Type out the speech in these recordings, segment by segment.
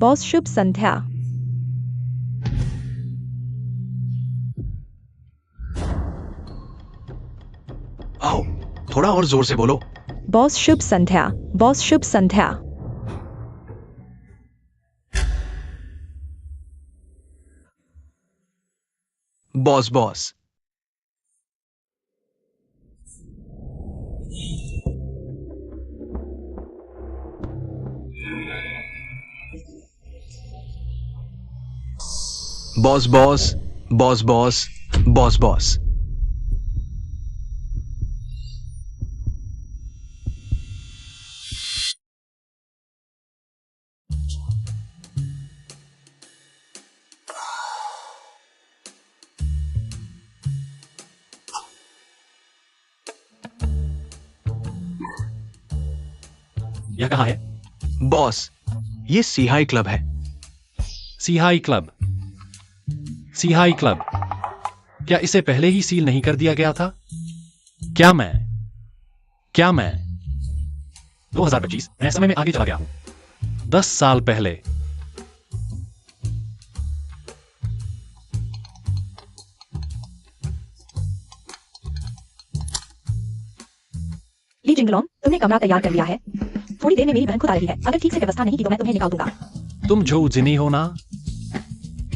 Boss शुभ संध्या। आओ, थोड़ा और जोर से बोलो। बॉस शुभ संध्या। बॉस शुभ संध्या। Boss boss. Boss boss. Boss boss. Boss boss. यह कहाँ है? बॉस, ये सिहाई क्लब है। सिहाई क्लब। सिहाई क्लब। क्या इसे पहले ही सील नहीं कर दिया गया था? क्या मैं 2025 नए समय में आगे चला गया हूं। 10 साल पहले। ली जिंगलोंग, तुमने कमरा तैयार कर लिया है। थोड़ी देर में मेरी बहन खुद आ रही है। अगर ठीक से व्यवस्था नहीं की तो मैं तुम्हें निकाल दूंगा। तुम झोउ जिनी हो ना?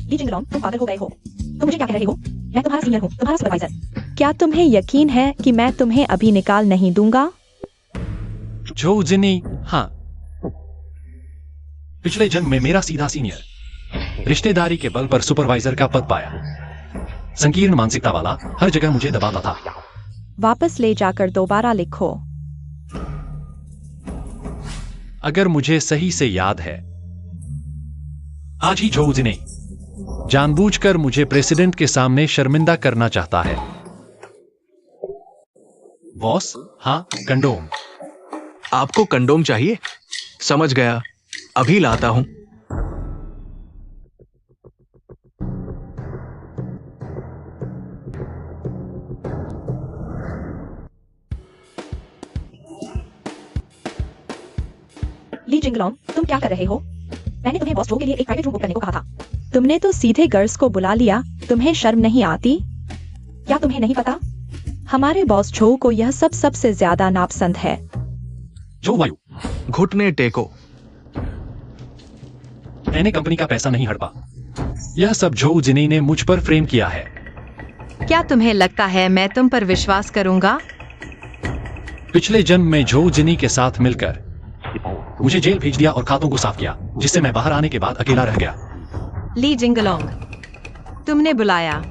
ली जिंगलोंग, तुम पागल हो गए हो। तुम मुझे क्या कह रहे हो? मैं तुम्हारा सीनियर हूँ, तुम्हारा सुपरवाइजर। क्या तुम्हें यकीन है कि मैं तुम्हें अभी निकाल नहीं दूंगा? झोउ जिनी, हाँ। पिछले जन्म में मेरा सीधा सीनियर रिश्तेदारी के बल पर सुपरवाइजर का पद पाया। संकीर्ण मानसिकता वाला, हर जगह मुझे दबाता था। वापस ले जाकर दोबारा लिखो। अगर मुझे सही से याद है, आज ही झोउ जिनी जानबूझकर मुझे प्रेसिडेंट के सामने शर्मिंदा करना चाहता है। बॉस, हाँ, कंडोम। आपको कंडोम चाहिए? समझ गया, अभी लाता हूं। ली जिंगलोंग, तुम क्या कर रहे हो? मैंने तुम्हें बॉस जो के लिए एक प्राइवेट रूम बुक करने को कहा था। तुमने तो सीधे गर्ल्स को बुला लिया। तुम्हें शर्म नहीं आती? क्या तुम्हें नहीं पता? हमारे बॉस झोउ को यह सब सबसे ज्यादा नापसंद है। जो वायु, घुटने टेको। मैंने कंपनी का पैसा नहीं हड़पा। यह सब झोउ जिनी ने मुझ पर फ्रेम किया है। क्या तुम्हें लगता है मैं तुम पर विश्वास करूंगा? पिछले जन्म में झोउ जिनी के साथ मिलकर मुझे जेल भेज दिया और खातों को साफ किया, जिससे मैं बाहर आने के बाद अकेला रह गया। ली जिंगलोंग, तुमने बुलाया।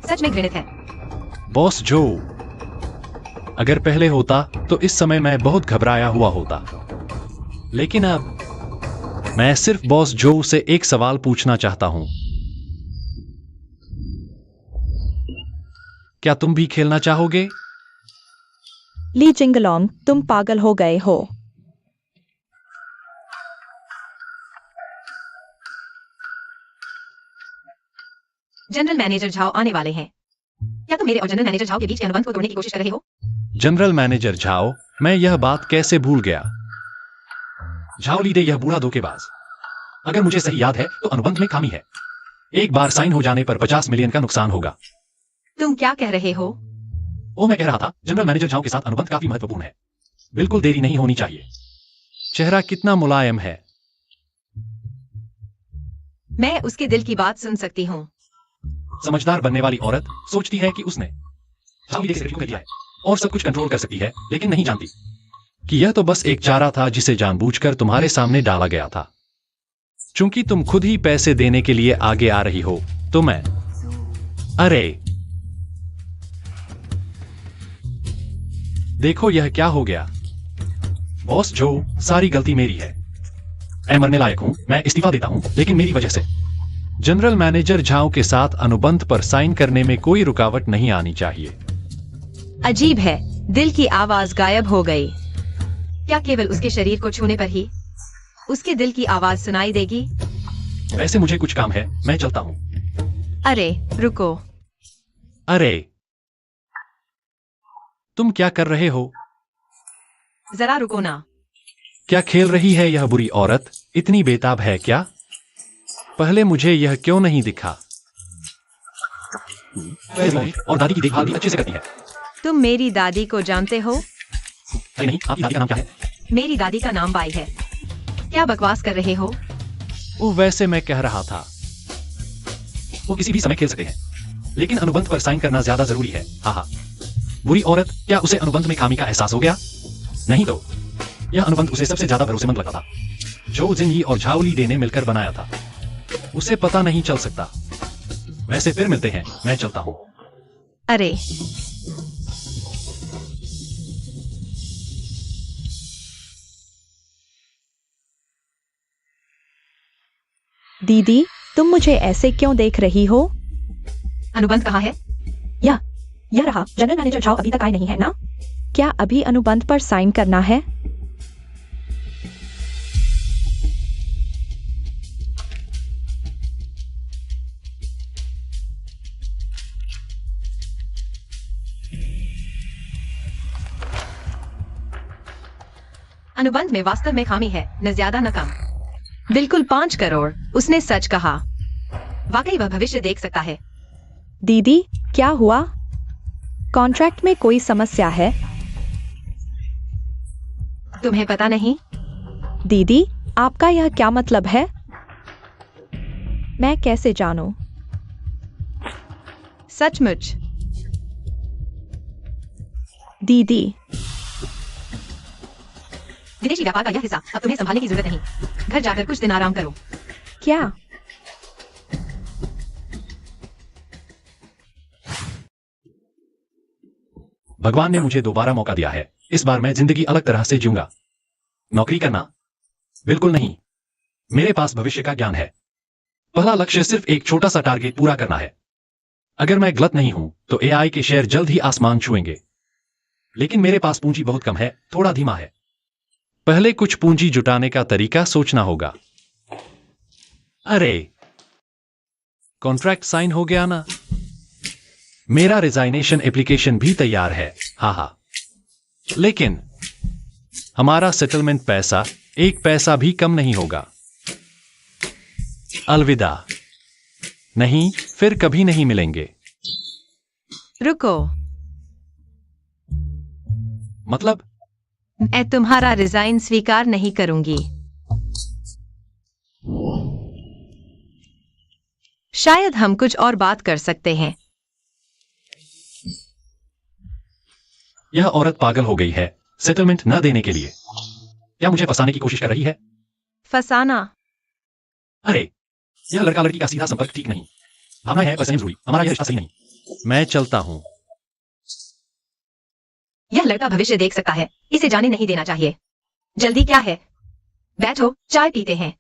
सच में घृणित है। बॉस झोउ, अगर पहले होता तो इस समय मैं बहुत घबराया हुआ होता, लेकिन अब मैं सिर्फ बॉस झोउ से एक सवाल पूछना चाहता हूं। क्या तुम भी खेलना चाहोगे? ली जिंगलोंग, तुम पागल हो गए हो। जनरल मैनेजर झाओ आने वाले हैं। क्या तुम मेरे और जनरल मैनेजर झाओ के बीच के अनुबंध को तोड़ने की कोशिश कर रहे हो? जनरल मैनेजर झाओ, मैं यह बात कैसे भूल गया। झाओ लीडे, यह बूढ़ा धोखेबाज। अगर मुझे सही याद है तो अनुबंध में खामी है। एक बार साइन हो जाने पर 50 मिलियन का नुकसान होगा। तुम क्या कह रहे हो? मैं कह रहा था, जनरल मैनेजर झाओ के साथ अनुबंध काफी महत्वपूर्ण है। बिल्कुल देरी नहीं होनी चाहिए। चेहरा कितना मुलायम है। मैं उसके दिल की बात सुन सकती हूँ। समझदार बनने वाली औरत सोचती है कि उसने झाओ लीडे से रिव्यू कर दिया है और सब कुछ कंट्रोल कर सकती है, लेकिन नहीं जानती कि यह तो बस एक चारा था जिसे जानबूझकर तुम्हारे सामने डाला गया था। चूंकि तुम खुद ही पैसे देने के लिए आगे आ रही हो, तो मैं अरे देखो यह क्या हो गया। बॉस झोउ, सारी गलती मेरी है। मैं मरने लायक हूं, मैं इस्तीफा देता हूं, लेकिन मेरी वजह से। जनरल मैनेजर झाओ के साथ अनुबंध पर साइन करने में कोई रुकावट नहीं आनी चाहिए। अजीब है, दिल की आवाज गायब हो गई। क्या केवल उसके शरीर को छूने पर ही उसके दिल की आवाज सुनाई देगी? वैसे मुझे कुछ काम है, मैं चलता हूं। अरे रुको। अरे तुम क्या कर रहे हो? जरा रुको ना। क्या खेल रही है यह बुरी औरत? इतनी बेताब है क्या? पहले मुझे यह क्यों नहीं दिखा? और दादी की देखभाल भी अच्छे से करती है। तुम मेरी दादी को जानते हो? अरे नहीं, आपकी दादी का नाम क्या है? मेरी दादी का नाम बाई है। क्या बकवास कर रहे हो? वो वैसे मैं कह रहा था, वो किसी भी समय खेल सकते हैं, लेकिन अनुबंध पर साइन करना ज्यादा जरूरी है। हाँ, बुरी औरत, क्या उसे अनुबंध में खामी का एहसास हो गया? नहीं तो यह अनुबंध उसे सबसे ज्यादा भरोसेमंद लगा था, जो जिनयी और झाओली डे ने मिलकर बनाया था। उसे पता नहीं चल सकता। वैसे फिर मिलते हैं, मैं चलता हूं। अरे दीदी, तुम मुझे ऐसे क्यों देख रही हो? अनुबंध कहाँ है? यह रहा। जनरल मैनेजर झाओ अभी तक आए नहीं है ना? क्या अभी अनुबंध पर साइन करना है? अनुबंध में वास्तव में खामी है, न ज्यादा न कम। बिल्कुल 5 करोड़। उसने सच कहा। वाकई वह भविष्य देख सकता है। दीदी, क्या हुआ? कॉन्ट्रैक्ट में कोई समस्या है? तुम्हें पता नहीं? दीदी, आपका यह क्या मतलब है? मैं कैसे जानूं? सचमुच? दीदी, विदेशी व्यापार का यह हिस्सा अब तुम्हें संभालने की जरूरत नहीं। घर जाकर कुछ दिन आराम करो। क्या? भगवान ने मुझे दोबारा मौका दिया है। इस बार मैं जिंदगी अलग तरह से जीऊंगा। नौकरी करना? बिल्कुल नहीं। मेरे पास भविष्य का ज्ञान है। पहला लक्ष्य सिर्फ एक छोटा सा टारगेट पूरा करना है। अगर मैं गलत नहीं हूं तो एआई के शेयर जल्द ही आसमान छुएंगे। लेकिन मेरे पास पूंजी बहुत कम है, थोड़ा धीमा है। पहले कुछ पूंजी जुटाने का तरीका सोचना होगा। अरे, कॉन्ट्रैक्ट साइन हो गया ना? मेरा रिजाइनेशन एप्लीकेशन भी तैयार है। हाँ, लेकिन हमारा सेटलमेंट पैसा 1 पैसा भी कम नहीं होगा। अलविदा। नहीं, फिर कभी नहीं मिलेंगे। रुको, मतलब? मैं तुम्हारा रिजाइन स्वीकार नहीं करूंगी। शायद हम कुछ और बात कर सकते हैं। यह औरत पागल हो गई है सेटलमेंट न देने के लिए। क्या मुझे फंसाने की कोशिश कर रही है? फसाना? अरे, यह लड़का लड़की का सीधा संपर्क ठीक नहीं। भावना है बस नहीं जरूरी। हमारा यह रिश्ता सही नहीं। मैं चलता हूं। यह लड़का भविष्य देख सकता है। इसे जाने नहीं देना चाहिए। जल्दी क्या है? बैठो, चाय पीते हैं।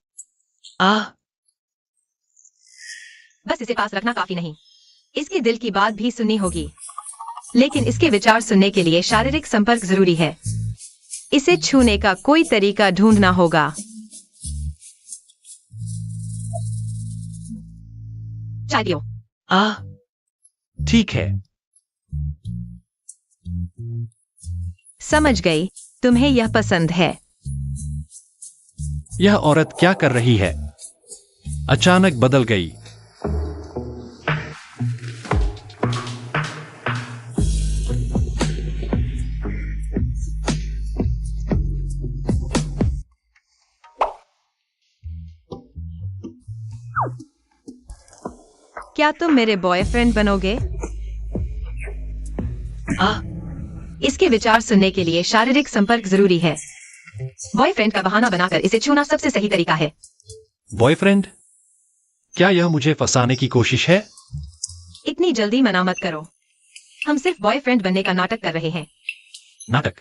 बस इसे पास रखना काफी नहीं। इसके दिल की बात भी सुननी होगी, लेकिन इसके विचार सुनने के लिए शारीरिक संपर्क जरूरी है। इसे छूने का कोई तरीका ढूंढना होगा। चाय पियो। ठीक है। समझ गई, तुम्हें यह पसंद है। यह औरत क्या कर रही है? अचानक बदल गई। क्या तुम मेरे बॉयफ्रेंड बनोगे? इसके विचार सुनने के लिए शारीरिक संपर्क जरूरी है। बॉयफ्रेंड का बहाना बनाकर इसे छूना सबसे सही तरीका है। बॉयफ्रेंड? क्या यह मुझे फंसाने की कोशिश है? इतनी जल्दी मना मत करो। हम सिर्फ बॉयफ्रेंड बनने का नाटक कर रहे हैं। नाटक?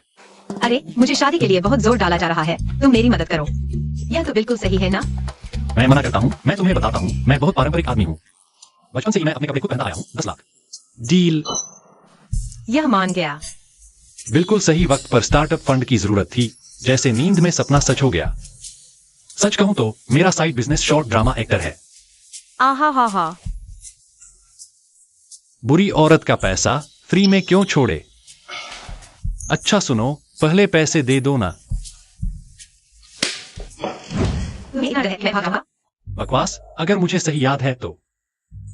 अरे, मुझे शादी के लिए बहुत जोर डाला जा रहा है। तुम मेरी मदद करो। यह तो बिल्कुल सही है ना? मैं मना करता हूँ। मैं तुम्हें बताता हूँ, मैं बहुत पारंपरिक आदमी हूँ। बचपन से ही मैं अपने कपड़े खुद पहनता आया हूँ। 10 लाख। डील। यह मान गया। बिल्कुल सही वक्त पर स्टार्टअप फंड की जरूरत थी। जैसे नींद में सपना सच हो गया। सच कहूं तो मेरा side business short drama actor है। हा। बुरी औरत का पैसा फ्री में क्यों छोड़े? अच्छा सुनो, पहले पैसे दे दो ना। लगता है कि मैं भाग जाऊंगा? बकवास। अगर मुझे सही याद है तो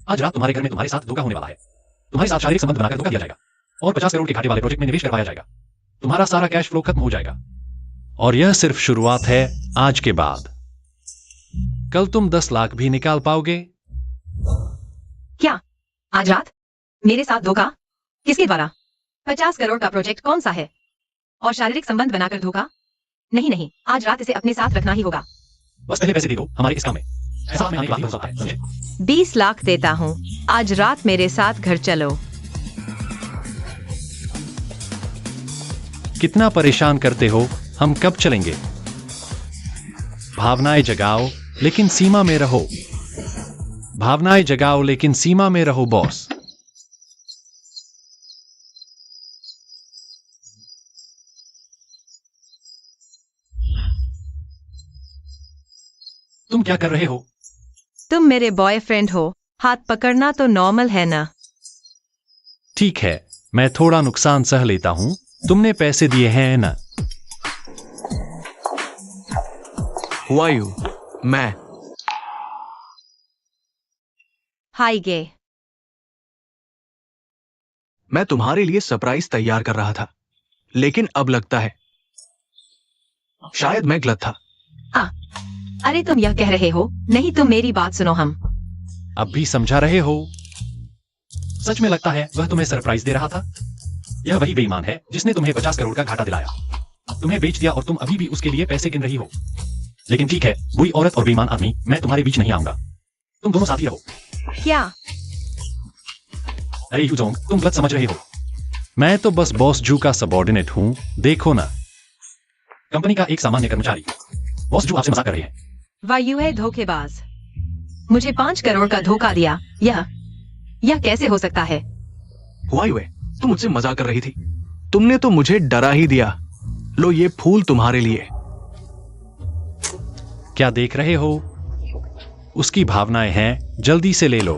आज रात तुम्हारे घर में तुम्हारे साथ धोखा होने वाला है। तुम्हारे साथ शारीरिक संबंध बनाकर धोखा दिया जाएगा और 50 करोड़ के घाटे वाले प्रोजेक्ट में निवेश करवाया जाएगा। तुम्हारा सारा कैश फ्लो खत्म हो जाएगा। और यह सिर्फ शुरुआत है। आज के बाद कल तुम 10 लाख भी निकाल पाओगे। क्या आज रात मेरे साथ धोखा? किसके द्वारा? 50 करोड़ का प्रोजेक्ट कौन सा है? और शारीरिक संबंध बनाकर धोखा? नहीं नहीं, आज रात इसे अपने साथ रखना ही होगा। बस पहले पैसे दे दो हमारे इस काम में। ऐसा हमें आने वाली हो सकता है, समझे? 20 लाख देता हूँ, आज रात मेरे साथ घर चलो। कितना परेशान करते हो, हम कब चलेंगे? भावनाएं जगाओ लेकिन सीमा में रहो। भावनाएं जगाओ लेकिन सीमा में रहो बॉस। तुम क्या कर रहे हो? तुम मेरे बॉयफ्रेंड हो, हाथ पकड़ना तो नॉर्मल है ना? ठीक है, मैं थोड़ा नुकसान सह लेता हूं। तुमने पैसे दिए हैं ना? हुआ यू मैं हाय गे। मैं तुम्हारे लिए सरप्राइज तैयार कर रहा था, लेकिन अब लगता है शायद मैं गलत था। अरे तुम यह कह रहे हो? नहीं, तुम मेरी बात सुनो। हम अब भी समझा रहे हो? सच में लगता है वह तुम्हें सरप्राइज दे रहा था। यह वही बेईमान है जिसने तुम्हें 50 करोड़ का घाटा दिलाया, तुम्हें बेच दिया और तुम अभी भी उसके लिए पैसे गिन रही हो। लेकिन ठीक है, बुरी औरत और बेईमान आदमी, मैं तुम्हारे बीच नहीं आऊंगा। तुम दोनों साथ ही रहो। क्या? अरे यूजोंग, तुम गलत समझ रहे हो। मैं तो बस बॉस जू का सबऑर्डिनेट हूं, देखो ना। कंपनी का एक सामान्य कर्मचारी। बॉस जू आपसे मजाक कर रहे हैं। वायु है धोखेबाज। मुझे 5 करोड़ का धोखा दिया। यह कैसे हो सकता है? हुआ यू तुम मुझसे मजाक कर रही थी। तुमने तो मुझे डरा ही दिया। लो ये फूल तुम्हारे लिए। क्या देख रहे हो? उसकी भावनाएं हैं, जल्दी से ले लो।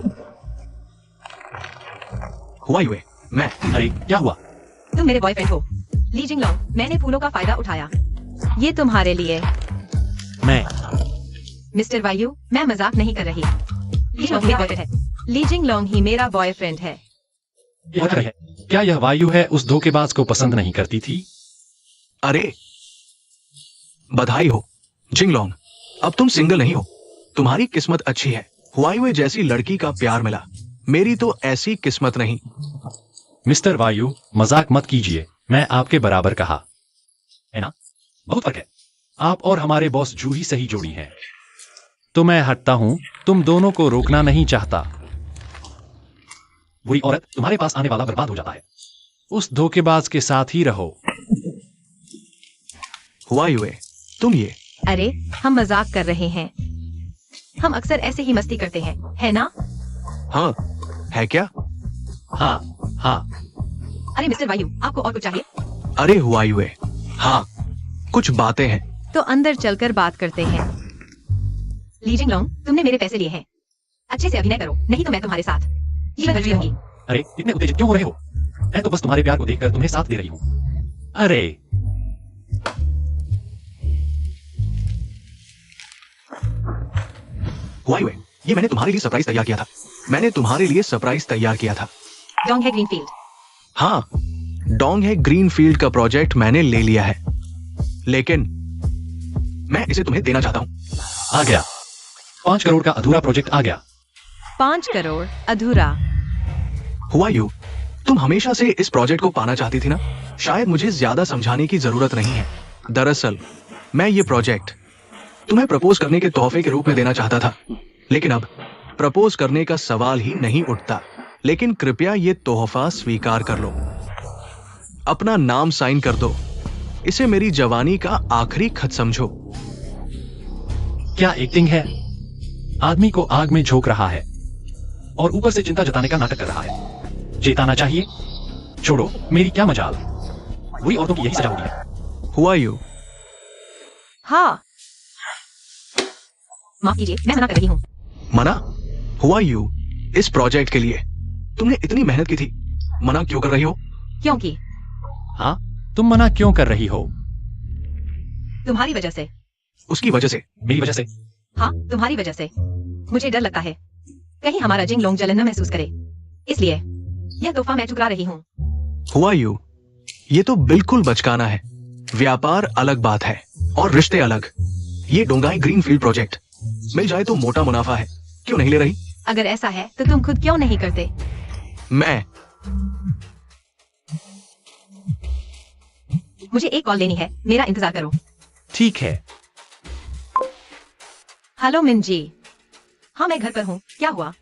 हुआ यू मैं अरे क्या हुआ? तुम मेरे बॉयफ्रेंड हो ली जिंगलोंग। मैंने फूलों का फायदा उठाया। ये तुम्हारे लिए। मैं मिस्टर वायु, मैं मजाक नहीं कर रही। ली जिंगलोंग मेरा बॉयफ्रेंड है। ली जिंगलोंग ही मेरा बॉयफ्रेंड है। क्या यह वायु है उस धोखेबाज को पसंद नहीं करती थी? अरे बधाई हो जिंगलोंग, अब तुम सिंगल नहीं हो। तुम्हारी किस्मत अच्छी है। हुआई जैसी लड़की का प्यार मिला। मेरी तो ऐसी किस्मत नहीं। मिस्टर वायु, मजाक मत कीजिए। मैं आपके बराबर कहा है ना? बहुत फर्क है। आप और हमारे बॉस जू ही सही जोड़ी हैं। तो मैं हटता हूं। तुम दोनों को रोकना नहीं चाहता। बुरी औरत, तुम्हारे पास आने वाला बर्बाद हो जाता है। उस धोखेबाज के साथ ही रहो। हुआ यू तुम ये। अरे हम मजाक कर रहे हैं। हम अक्सर ऐसे ही मस्ती करते हैं, है ना? हाँ है क्या? हाँ हाँ। अरे मिस्टर वायु, आपको और कुछ चाहिए? अरे हुआ यू हाँ कुछ बातें हैं। तो अंदर चलकर बात करते हैं। ली जिंगलोंग, तुमने मेरे पैसे लिए हैं। अच्छे से अभिनय करो, नहीं तो मैं तुम्हारे साथ जीवन भर रहूंगी। अरे इतने उत्तेजित क्यों हो रहे हो? मैं तो बस तुम्हारे प्यार को देखकर तुम्हें साथ दे रही हूँ। अरे हुआ यू ये मैंने तुम्हारे लिए सरप्राइज तैयार किया था। मैंने तुम्हारे लिए सरप्राइज तैयार किया था। डोंग है ग्रीनफील्ड। हाँ डोंग है ग्रीनफील्ड का प्रोजेक्ट मैंने ले लिया है, लेकिन मैं इसे तुम्हें देना चाहता हूँ। आ गया 5 करोड़ का अधूरा प्रोजेक्ट आ गया। 5 करोड़ अधूरा? हुआ यू तुम हमेशा से इस प्रोजेक्ट को पाना चाहती थी ना? शायद मुझे ज्यादा समझाने की जरूरत नहीं है। दरअसल मैं ये प्रोजेक्ट तुम्हें प्रपोज करने के तोहफे के रूप में देना चाहता था, लेकिन अब प्रपोज करने का सवाल ही नहीं उठता। लेकिन कृपया ये तोहफा स्वीकार कर लो। अपना नाम साइन कर दो। इसे मेरी जवानी का आखिरी खत समझो। क्या एक्टिंग है? आदमी को आग में झोंक रहा है और ऊपर से चिंता जताने का नाटक कर रहा है। चेताना चाहिए। छोड़ो, मेरी क्या मजाल। बुरी औरतों की यही सजा होती है। हुआ यू हाँ, माफ कीजिए, मैं मना कर रही हूँ। मना? हुआ यू इस प्रोजेक्ट के लिए तुमने इतनी मेहनत की थी, मना क्यों कर रही हो? क्योंकि हाँ, तुम मना क्यों कर रही हो? तुम्हारी वजह से। उसकी वजह से? मेरी वजह से? हाँ, तुम्हारी वजह से। मुझे डर लगता है कहीं हमारा जिंग लोंग जलन न महसूस करे, इसलिए यह तोहफा मैं ठुकरा रही हूँ। हुआ यू, ये तो बिल्कुल बचकाना है। व्यापार अलग बात है और रिश्ते अलग। ये डोंगाई ग्रीनफील्ड प्रोजेक्ट मिल जाए तो मोटा मुनाफा है, क्यों नहीं ले रही? अगर ऐसा है तो तुम खुद क्यों नहीं करते? मैं मुझे एक कॉल लेनी है, मेरा इंतजार करो। ठीक है। हेलो मिंजी। हाँ, मैं घर पर हूँ। क्या हुआ?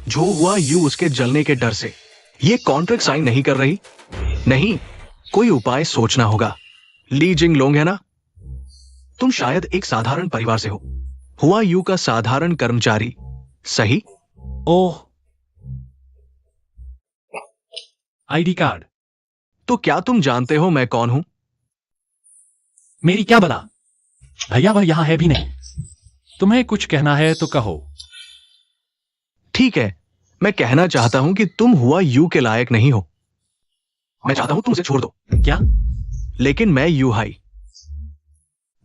जो हुआ यू उसके जलने के डर से ये कॉन्ट्रैक्ट साइन नहीं कर रही। नहीं, कोई उपाय सोचना होगा। ली जिंग लोंग है ना? तुम शायद एक साधारण परिवार से हो। हुआ यू का साधारण कर्मचारी, सही? ओह, आईडी कार्ड। तो क्या तुम जानते हो मैं कौन हूं? मेरी क्या बला? भैया वह यहां है भी नहीं। तुम्हें कुछ कहना है तो कहो। ठीक है, मैं कहना चाहता हूं कि तुम हुआ यू के लायक नहीं हो। मैं चाहता हूं तुम उसे छोड़ दो। क्या? लेकिन मैं यू हाई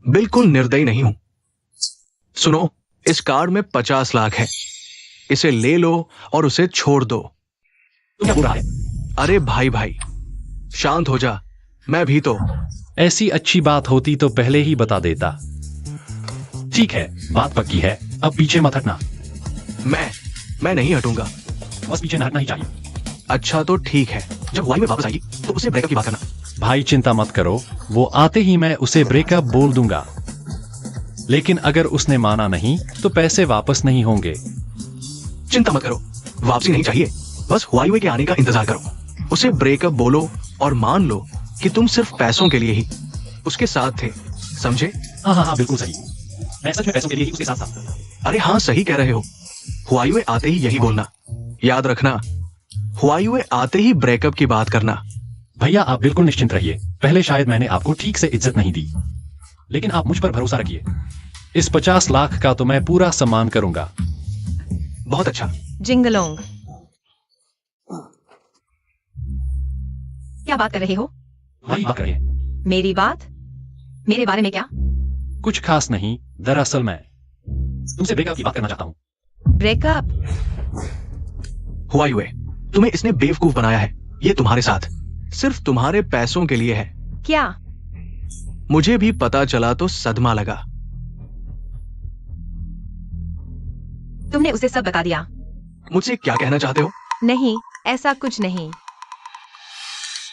बिल्कुल निर्दयी नहीं हूं। सुनो, इस कार्ड में 50 लाख है। इसे ले लो और उसे छोड़ दो। तुम क्या बुरा है? अरे भाई भाई, शांत हो जा। मैं भी तो। ऐसी अच्छी बात होती तो पहले ही बता देता। ठीक है, बात पक्की है। अब पीछे मत हटना। मैं नहीं हटूंगा। बस पीछे न हटना ही चाहिए। अच्छा तो ठीक है, जब वाई में वापस आएगी तो उसे ब्रेकअप की बात करना। भाई चिंता मत करो, वो आते ही मैं उसे ब्रेकअप बोल दूंगा। लेकिन अगर उसने माना नहीं तो पैसे वापस नहीं होंगे। चिंता मत करो, वापसी नहीं चाहिए। बस हुआई के आने का इंतजार करो। उसे ब्रेकअप बोलो और मान लो कि तुम सिर्फ पैसों के लिए ही उसके साथ थे, समझे? हाँ हाँ हाँ, बिल्कुल सही। मैं सच में पैसों के लिए ही उसके साथ था। अरे हाँ, सही कह रहे हो। हुआई आते ही यही बोलना। याद रखना, हुआई आते ही ब्रेकअप की बात करना। भैया आप बिल्कुल निश्चिंत रहिए। पहले शायद मैंने आपको ठीक से इज्जत नहीं दी, लेकिन आप मुझ पर भरोसा रखिए। इस 50 लाख का तो मैं पूरा सम्मान करूंगा। बहुत अच्छा। जिंगलोंग, क्या बात कर रहे हो? वही बात करिए। मेरी बात? मेरे बारे में क्या? कुछ खास नहीं, दरअसल मैं तुमसे ब्रेकअप की बात करना चाहता हूँ। ब्रेकअप? हुआई, तुम्हें इसने बेवकूफ बनाया है। ये तुम्हारे साथ सिर्फ तुम्हारे पैसों के लिए है। क्या? मुझे भी पता चला तो सदमा लगा। तुमने उसे सब बता दिया? मुझसे क्या कहना चाहते हो? नहीं, ऐसा कुछ नहीं।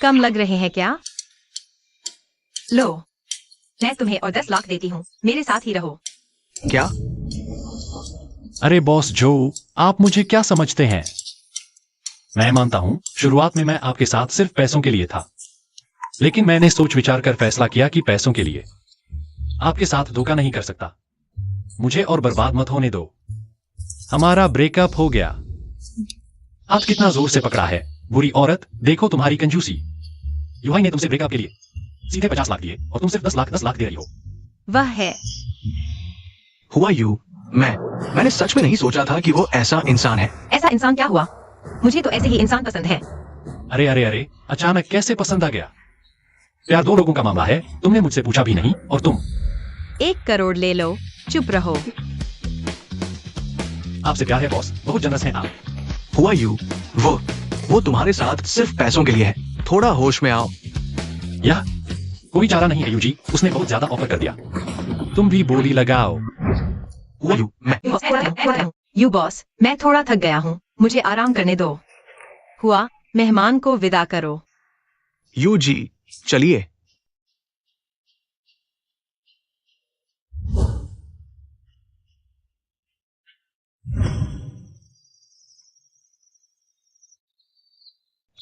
कम लग रहे हैं क्या? लो, मैं तुम्हें और 10 लाख देती हूँ। मेरे साथ ही रहो। क्या? अरे बॉस जो, आप मुझे क्या समझते हैं? मैं मानता हूं शुरुआत में मैं आपके साथ सिर्फ पैसों के लिए था, लेकिन मैंने सोच विचार कर फैसला किया कि पैसों के लिए आपके साथ धोखा नहीं कर सकता। मुझे और बर्बाद मत होने दो। हमारा ब्रेकअप हो गया। आप कितना जोर से पकड़ा है, बुरी औरत। देखो तुम्हारी कंजूसी। युवाई ने तुमसे ब्रेकअप के लिए सीधे 50 लाख दिए और तुम सिर्फ 10 लाख दे रही हो। वह है। हुआ यू, मैंने सच में नहीं सोचा था कि वो ऐसा इंसान है। ऐसा इंसान क्या हुआ? मुझे तो ऐसे ही इंसान पसंद है। अरे अरे अरे, अचानक कैसे पसंद आ गया? प्यार 2 लोगों का मामला है। तुमने मुझसे पूछा भी नहीं और तुम 1 करोड़ ले लो। चुप रहो। आपसे प्यार है बॉस, बहुत जनरस हैं आप। हुआ यू, वो तुम्हारे साथ सिर्फ पैसों के लिए है। थोड़ा होश में आओ। यह कोई चारा नहीं है यूजी, उसने बहुत ज्यादा ऑफर कर दिया। तुम भी बोली लगाओ। हुआ यू, यू बॉस, मैं थोड़ा थक गया हूँ, मुझे आराम करने दो। हुआ, मेहमान को विदा करो। यू जी, चलिए।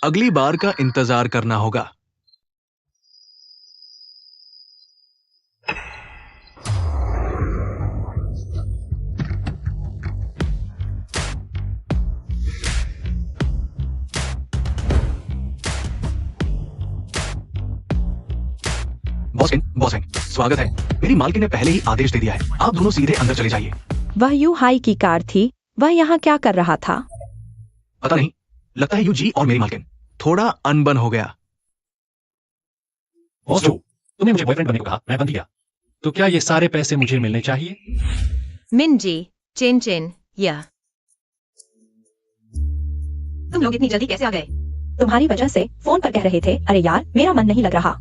अगली बार का इंतजार करना होगा। बॉसिंग, स्वागत है। मेरी मालकिन ने पहले ही आदेश दे दिया है। आप दोनों सीधे अंदर चले जाइए। वह यू हाई की कार थी। वह यहाँ क्या कर रहा था? पता नहीं, लगता है यू जी और मेरी मालकिन थोड़ा अनबन हो गया। बॉस जो, तुमने मुझे बॉयफ्रेंड बनने को कहा, मैं बन गया। तो क्या ये सारे पैसे मुझे मिलने चाहिए? मिनजी, चेन चेन, यह। तुम लोग इतनी जल्दी कैसे आ गए? तुम्हारी वजह से फोन पर कह रहे थे, अरे यार मेरा मन नहीं लग रहा।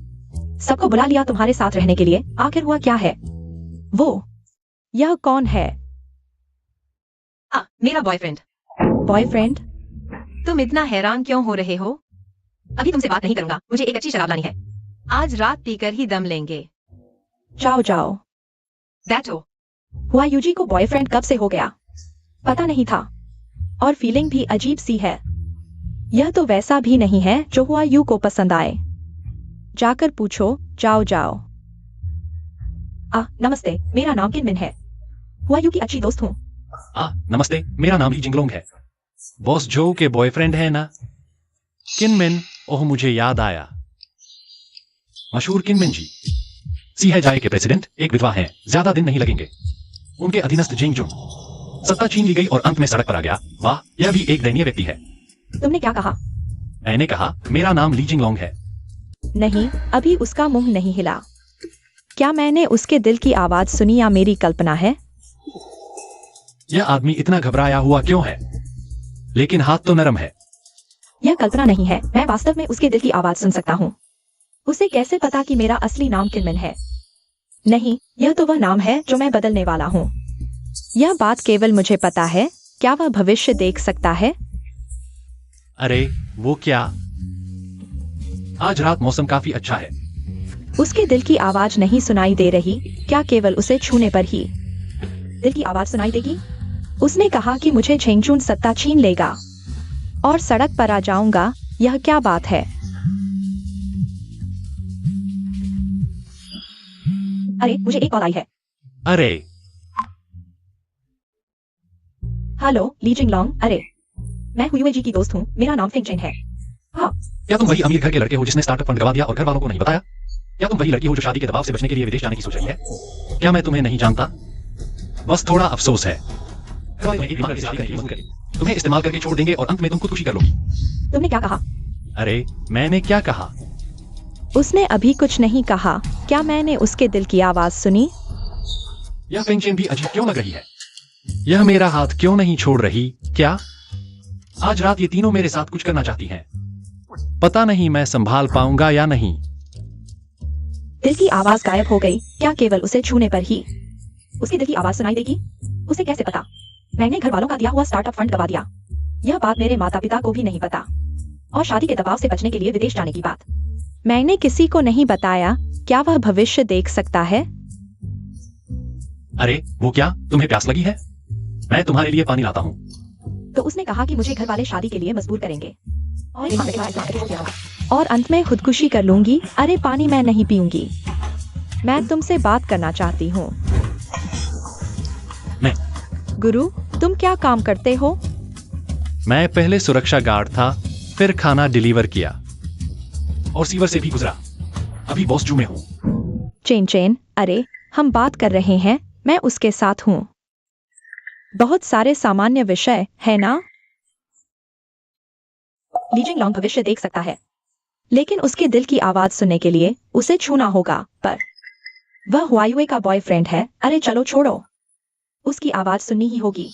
सबको बुला लिया तुम्हारे साथ रहने के लिए, आखिर हुआ क्या है? वो, यह कौन है? मेरा बॉयफ्रेंड। बॉयफ्रेंड? तुम इतना हैरान क्यों हो रहे हो? अभी तुमसे बात नहीं करूंगा, मुझे एक अच्छी शराब लानी है। आज रात पीकर ही दम लेंगे। जाओ जाओ। बैठो। हुआ यूजी को बॉयफ्रेंड कब से हो गया? पता नहीं था। और फीलिंग भी अजीब सी है। यह तो वैसा भी नहीं है जो हुआ यू को पसंद आए। जाकर पूछो, जाओ जाओ। नमस्ते, मेरा नाम किनमिन है। हुआ यू की अच्छी दोस्त हूँ। नमस्ते, मेरा नाम ली जिंगलोंग है। बॉस जो के बॉयफ्रेंड है ना? किनमिन, ओह मुझे याद आया। मशहूर किनमिन जी। सी है जाए के प्रेसिडेंट एक विधवा हैं, ज्यादा दिन नहीं लगेंगे। उनके अधीनस्थ जिंगजुन सत्ता छीन ली गई और अंत में सड़क पर आ गया। वाह, यह भी एक दयनीय व्यक्ति है। तुमने क्या कहा? मैंने कहा मेरा नाम ली जिंगलोंग है। नहीं, अभी उसका मुंह नहीं हिला। क्या मैंने उसके दिल की आवाज सुनी या मेरी कल्पना है? यह आदमी इतना घबराया हुआ क्यों है? लेकिन हाथ तो नरम है। यह कल्पना नहीं है, मैं वास्तव में उसके दिल की आवाज सुन सकता हूँ। उसे कैसे पता कि मेरा असली नाम किनमिन है? नहीं, यह तो वह नाम है जो मैं बदलने वाला हूँ। यह बात केवल मुझे पता है। क्या वह भविष्य देख सकता है? अरे वो क्या? आज रात मौसम काफी अच्छा है। उसके दिल की आवाज नहीं सुनाई दे रही। क्या केवल उसे छूने पर ही दिल की आवाज सुनाई देगी? उसने कहा कि मुझे झेंगचून सत्ता छीन लेगा और सड़क पर आ जाऊंगा। यह क्या बात है? अरे मुझे एक कॉल आई है। अरे हेलो ली जिंगलोंग। अरे मैं हुई जी की दोस्त हूँ, मेरा नाम फिंग चेन है। हाँ, क्या तुम वही अमीर घर के लड़के हो जिसने स्टार्टअप फंड गवा दिया और घर वालों को नहीं बताया? क्या तुम वही लड़की हो जो शादी के दबाव से बचने के लिए विदेश जाने की सोच रही है? क्या मैं तुम्हें नहीं जानता? बस थोड़ा अफसोस है। तुम्हें इस्तेमाल करके छोड़ देंगे और अंत में तुम खुदकुशी कर लोगी। तुमने क्या कहा? अरे मैंने क्या कहा? उसने अभी कुछ नहीं कहा। क्या मैंने उसके दिल की आवाज सुनी? यह फिंगचेन भी अजीब क्यों लग रही है? यह मेरा हाथ क्यों नहीं छोड़ रही? क्या आज रात ये तीनों मेरे साथ कुछ करना चाहती हैं? पता नहीं मैं संभाल पाऊंगा या नहीं। दिल की आवाज गायब हो गई। क्या केवल उसे छूने पर ही उसकी दिल की आवाज सुनाई देगी? उसे कैसे पता? मैंने घर वालों का दिया हुआ स्टार्टअप फंड गवा दिया। यह बात मेरे माता पिता को भी नहीं पता। और शादी के दबाव से बचने के लिए विदेश जाने की बात मैंने किसी को नहीं बताया। क्या वह भविष्य देख सकता है? अरे वो क्या? तुम्हें प्यास लगी है? मैं तुम्हारे लिए पानी लाता हूँ। तो उसने कहा कि मुझे घर वाले शादी के लिए मजबूर करेंगे और अंत में खुदकुशी कर लूंगी। अरे पानी मैं नहीं पीऊंगी। मैं तुमसे बात करना चाहती हूँ। मैं गुरु, तुम क्या काम करते हो? मैं पहले सुरक्षा गार्ड था, फिर खाना डिलीवर किया और सीवर से भी गुजरा। अभी बॉस जू में हूँ। चेन चेन, अरे हम बात कर रहे हैं, मैं उसके साथ हूँ। बहुत सारे सामान्य विषय है ना? ली जिंगलोंग भविष्य देख सकता है, लेकिन उसके दिल की आवाज सुनने के लिए उसे छूना होगा। पर वह हुआयुए का बॉयफ्रेंड है। अरे चलो छोड़ो, उसकी आवाज सुननी ही होगी।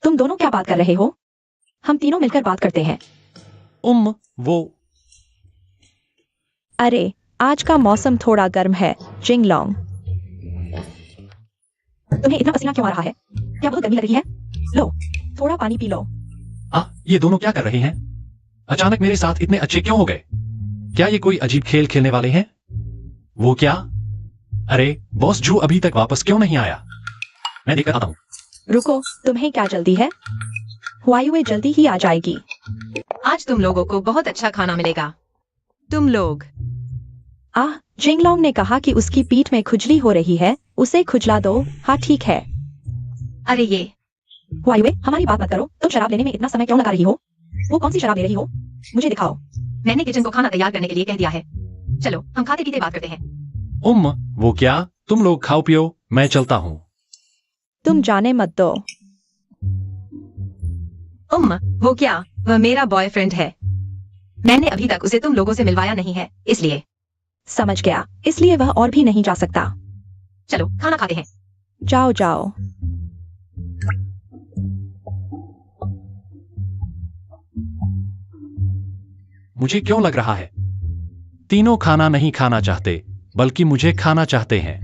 तुम दोनों क्या बात कर रहे हो? हम तीनों मिलकर बात करते हैं। वो अरे आज का मौसम थोड़ा गर्म है जिंगलोंग। तुम्हें इतना पसीना क्यों आ रहा है? क्या बहुत गर्मी लग रही है? लो थोड़ा पानी पी लो। ये दोनों क्या कर रहे हैं? अचानक मेरे साथ इतने अच्छे क्यों हो गए? क्या ये कोई अजीब खेल खेलने वाले हैं? वो क्या? अरे बॉस जू अभी तक वापस क्यों नहीं आया? मैं देखकर आता हूँ। रुको, तुम्हें क्या जल्दी है? हुआयुए जल्दी ही आ जाएगी। आज तुम लोगों को बहुत अच्छा खाना मिलेगा। तुम लोग। जिंगलोंग ने कहा कि उसकी पीठ में खुजली हो रही है, उसे खुजला दो। हाँ ठीक है। अरे ये हुआयुए हमारी बात मत करो। तुम शराब लेने में इतना समय क्यों लगा रही हो? वो कौन सी शराब ले रही हो? मुझे दिखाओ। मैंने किचन को खाना तैयार करने के लिए कह दिया है। चलो हम खाते पीते बात करते हैं। वो क्या? तुम लोग खाओ पियो, मैं चलता हूँ। तुम जाने मत दो। वो क्या? वह मेरा बॉयफ्रेंड है। मैंने अभी तक उसे तुम लोगों से मिलवाया नहीं है, इसलिए। समझ गया, इसलिए वह और भी नहीं जा सकता। चलो खाना खाते हैं। जाओ जाओ। मुझे क्यों लग रहा है तीनों खाना नहीं खाना चाहते, बल्कि मुझे खाना चाहते हैं।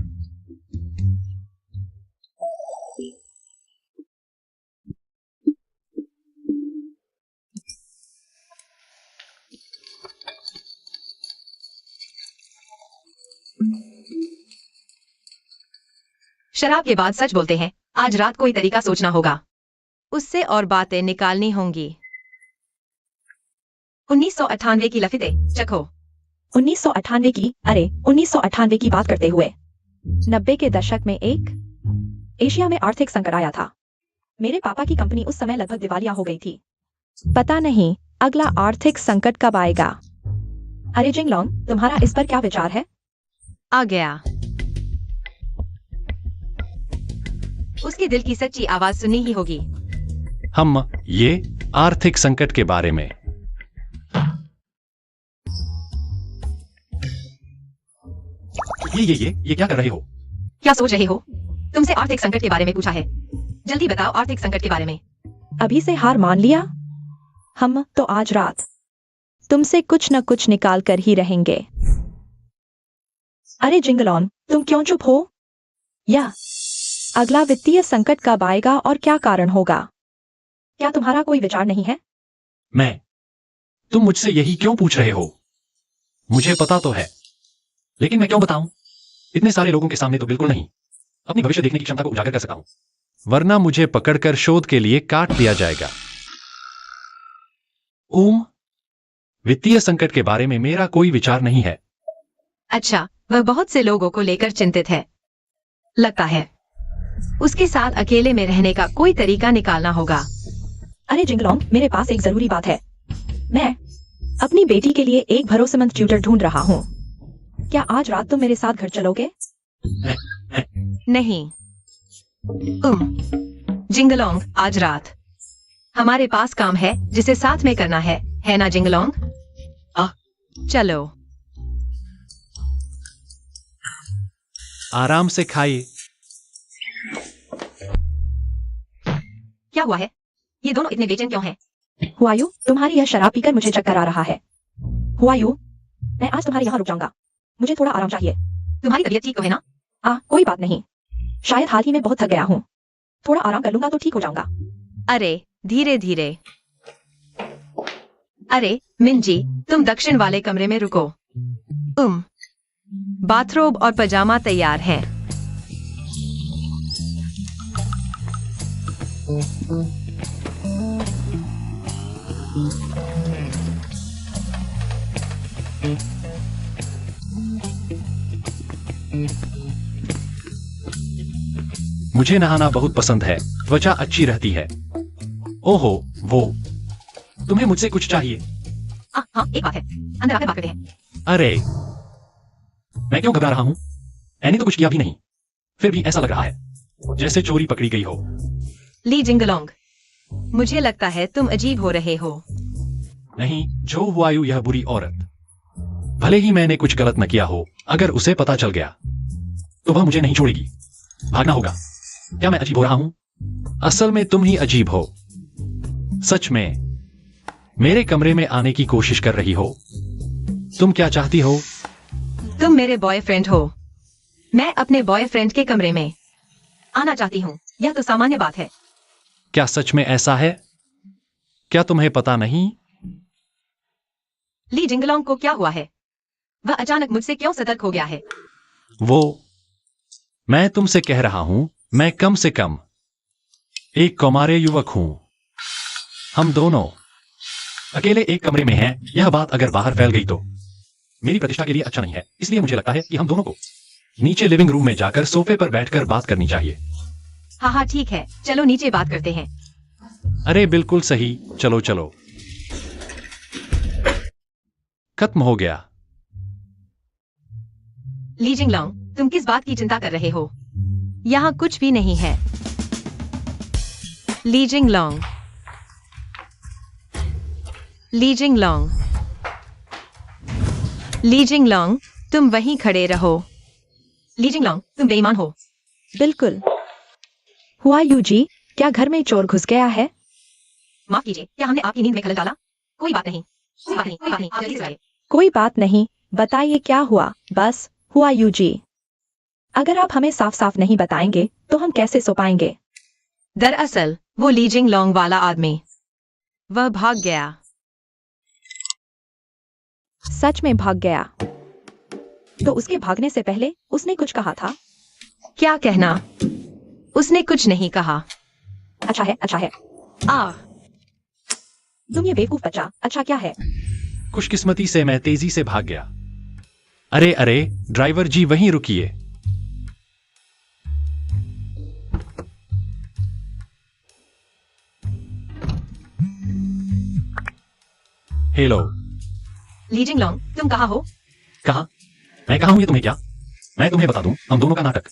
शराब के बाद सच बोलते हैं। आज रात कोई तरीका सोचना होगा, उससे और बातें निकालनी होंगी। 1998 की लफिते चखो। 1998 की? अरे 1998 की बात करते हुए 90 के दशक में एशिया में आर्थिक संकट आया था। मेरे पापा की कंपनी उस समय लगभग दिवालिया हो गई थी। पता नहीं अगला आर्थिक संकट कब आएगा। अरे जिंगलोंग, तुम्हारा इस पर क्या विचार है? आ गया। उसके दिल की सच्ची आवाज सुननी ही होगी। हम ये आर्थिक संकट के बारे में ये क्या कर रहे हो? क्या सोच रहे हो? तुमसे आर्थिक संकट के बारे में पूछा है। जल्दी बताओ आर्थिक संकट के बारे में। अभी से हार मान लिया? हम तो आज रात तुमसे कुछ न कुछ निकाल कर ही रहेंगे। अरे जिंगलॉन, तुम क्यों चुप हो? या अगला वित्तीय संकट कब आएगा और क्या कारण होगा? क्या तुम्हारा कोई विचार नहीं है? तुम मुझसे यही क्यों पूछ रहे हो? मुझे पता तो है, लेकिन मैं क्यों बताऊं? इतने सारे लोगों के सामने तो बिल्कुल नहीं। अपनी भविष्य देखने की क्षमता को उजागर कर सकता हूं, वरना मुझे पकड़कर शोध के लिए काट दिया जाएगा। वित्तीय संकट के बारे में मेरा कोई विचार नहीं है। अच्छा, वह बहुत से लोगों को लेकर चिंतित है। लगता है उसके साथ अकेले में रहने का कोई तरीका निकालना होगा। अरे जिंगलोंग, मेरे पास एक जरूरी बात है। मैं अपनी बेटी के लिए एक भरोसेमंद ट्यूटर ढूंढ रहा हूँ। क्या आज रात तुम मेरे साथ घर चलोगे? नहीं। जिंगलोंग, आज रात हमारे पास काम है जिसे साथ में करना है ना जिंगलोंग? चलो। आराम से खाइए। क्या हुआ है? ये दोनों इतने बेचैन क्यों हैं? हुआयू, तुम्हारी यह शराब पीकर मुझे चक्कर आ रहा है। हुआयू, मैं आज तुम्हारे यहाँ रुक जाऊंगा। मुझे थोड़ा आराम चाहिए। तुम्हारी तबीयत ठीक तो है ना? कोई बात नहीं। शायद हाल ही में बहुत थक गया हूँ। थोड़ा आराम कर लूंगा तो ठीक हो जाऊंगा। अरे धीरे धीरे। अरे मिंजी, तुम दक्षिण वाले कमरे में रुको। बाथरोब और पजामा तैयार हैं। मुझे नहाना बहुत पसंद है, त्वचा अच्छी रहती है। ओहो, वो तुम्हें मुझसे कुछ चाहिए? हाँ, एक बात है, अंदर आकर बात करते हैं। अरे मैं क्यों घबरा रहा हूं? मैंने तो कुछ किया भी नहीं, फिर भी ऐसा लग रहा है जैसे चोरी पकड़ी गई हो। ली जिंगलोंग, मुझे लगता है तुम अजीब हो रहे हो। नहीं, जो हुआयू यह बुरी औरत, भले ही मैंने कुछ गलत न किया हो, अगर उसे पता चल गया तो वह मुझे नहीं छोड़ेगी। भागना होगा। क्या मैं अजीब हो रहा हूं? असल में तुम ही अजीब हो। सच में मेरे कमरे में आने की कोशिश कर रही हो। तुम क्या चाहती हो? तुम मेरे बॉयफ्रेंड हो। मैं अपने बॉयफ्रेंड के कमरे में आना चाहती हूँ। यह तो सामान्य बात है। क्या सच में ऐसा है? क्या तुम्हें पता नहीं? ली जिंगलोंग को क्या हुआ है? वह अचानक मुझसे क्यों सतर्क हो गया है? मैं तुमसे कह रहा हूं, मैं कम से कम एक कौमारे युवक हूं। हम दोनों अकेले एक कमरे में हैं। यह बात अगर बाहर फैल गई तो मेरी प्रतिष्ठा के लिए अच्छा नहीं है। इसलिए मुझे लगता है कि हम दोनों को नीचे लिविंग रूम में जाकर सोफे पर बैठकर बात करनी चाहिए। हाँ, ठीक है, चलो नीचे बात करते हैं। अरे बिल्कुल सही, चलो चलो। खत्म हो गया। ली जिंगलोंग, तुम किस बात की चिंता कर रहे हो? यहाँ कुछ भी नहीं है। ली जिंगलोंग, ली जिंगलोंग, ली जिंगलोंग, तुम वहीं खड़े रहो। ली जिंगलोंग, तुम बेईमान हो। बिल्कुल। हुआ यू जी, क्या घर में चोर घुस गया है? माफ कीजिए, क्या हमने आपकी नींद में खलल डाला? कोई बात नहीं, कोई बात नहीं, कोई बात नहीं, आप जल्दी से आइए। कोई बात नहीं, बताइए क्या हुआ? बस हुआ यू जी। अगर आप हमें साफ साफ नहीं बताएंगे तो हम कैसे सो पाएंगे? दरअसल वो ली जिंगलोंग वाला आदमी, वह भाग गया। सच में भाग गया? तो उसके भागने से पहले उसने कुछ कहा था? क्या कहना? उसने कुछ नहीं कहा। अच्छा है, अच्छा है। तुम ये बेवकूफ बच्चा, अच्छा क्या है? खुशकिस्मती से मैं तेजी से भाग गया। अरे अरे, ड्राइवर जी वहीं रुकिए। हेलो। ली जिंगलोंग, तुम कहाँ हो? कहा? मैं कहा हूं ये तुम्हें क्या? मैं तुम्हें बता दूं, हम दोनों का नाटक,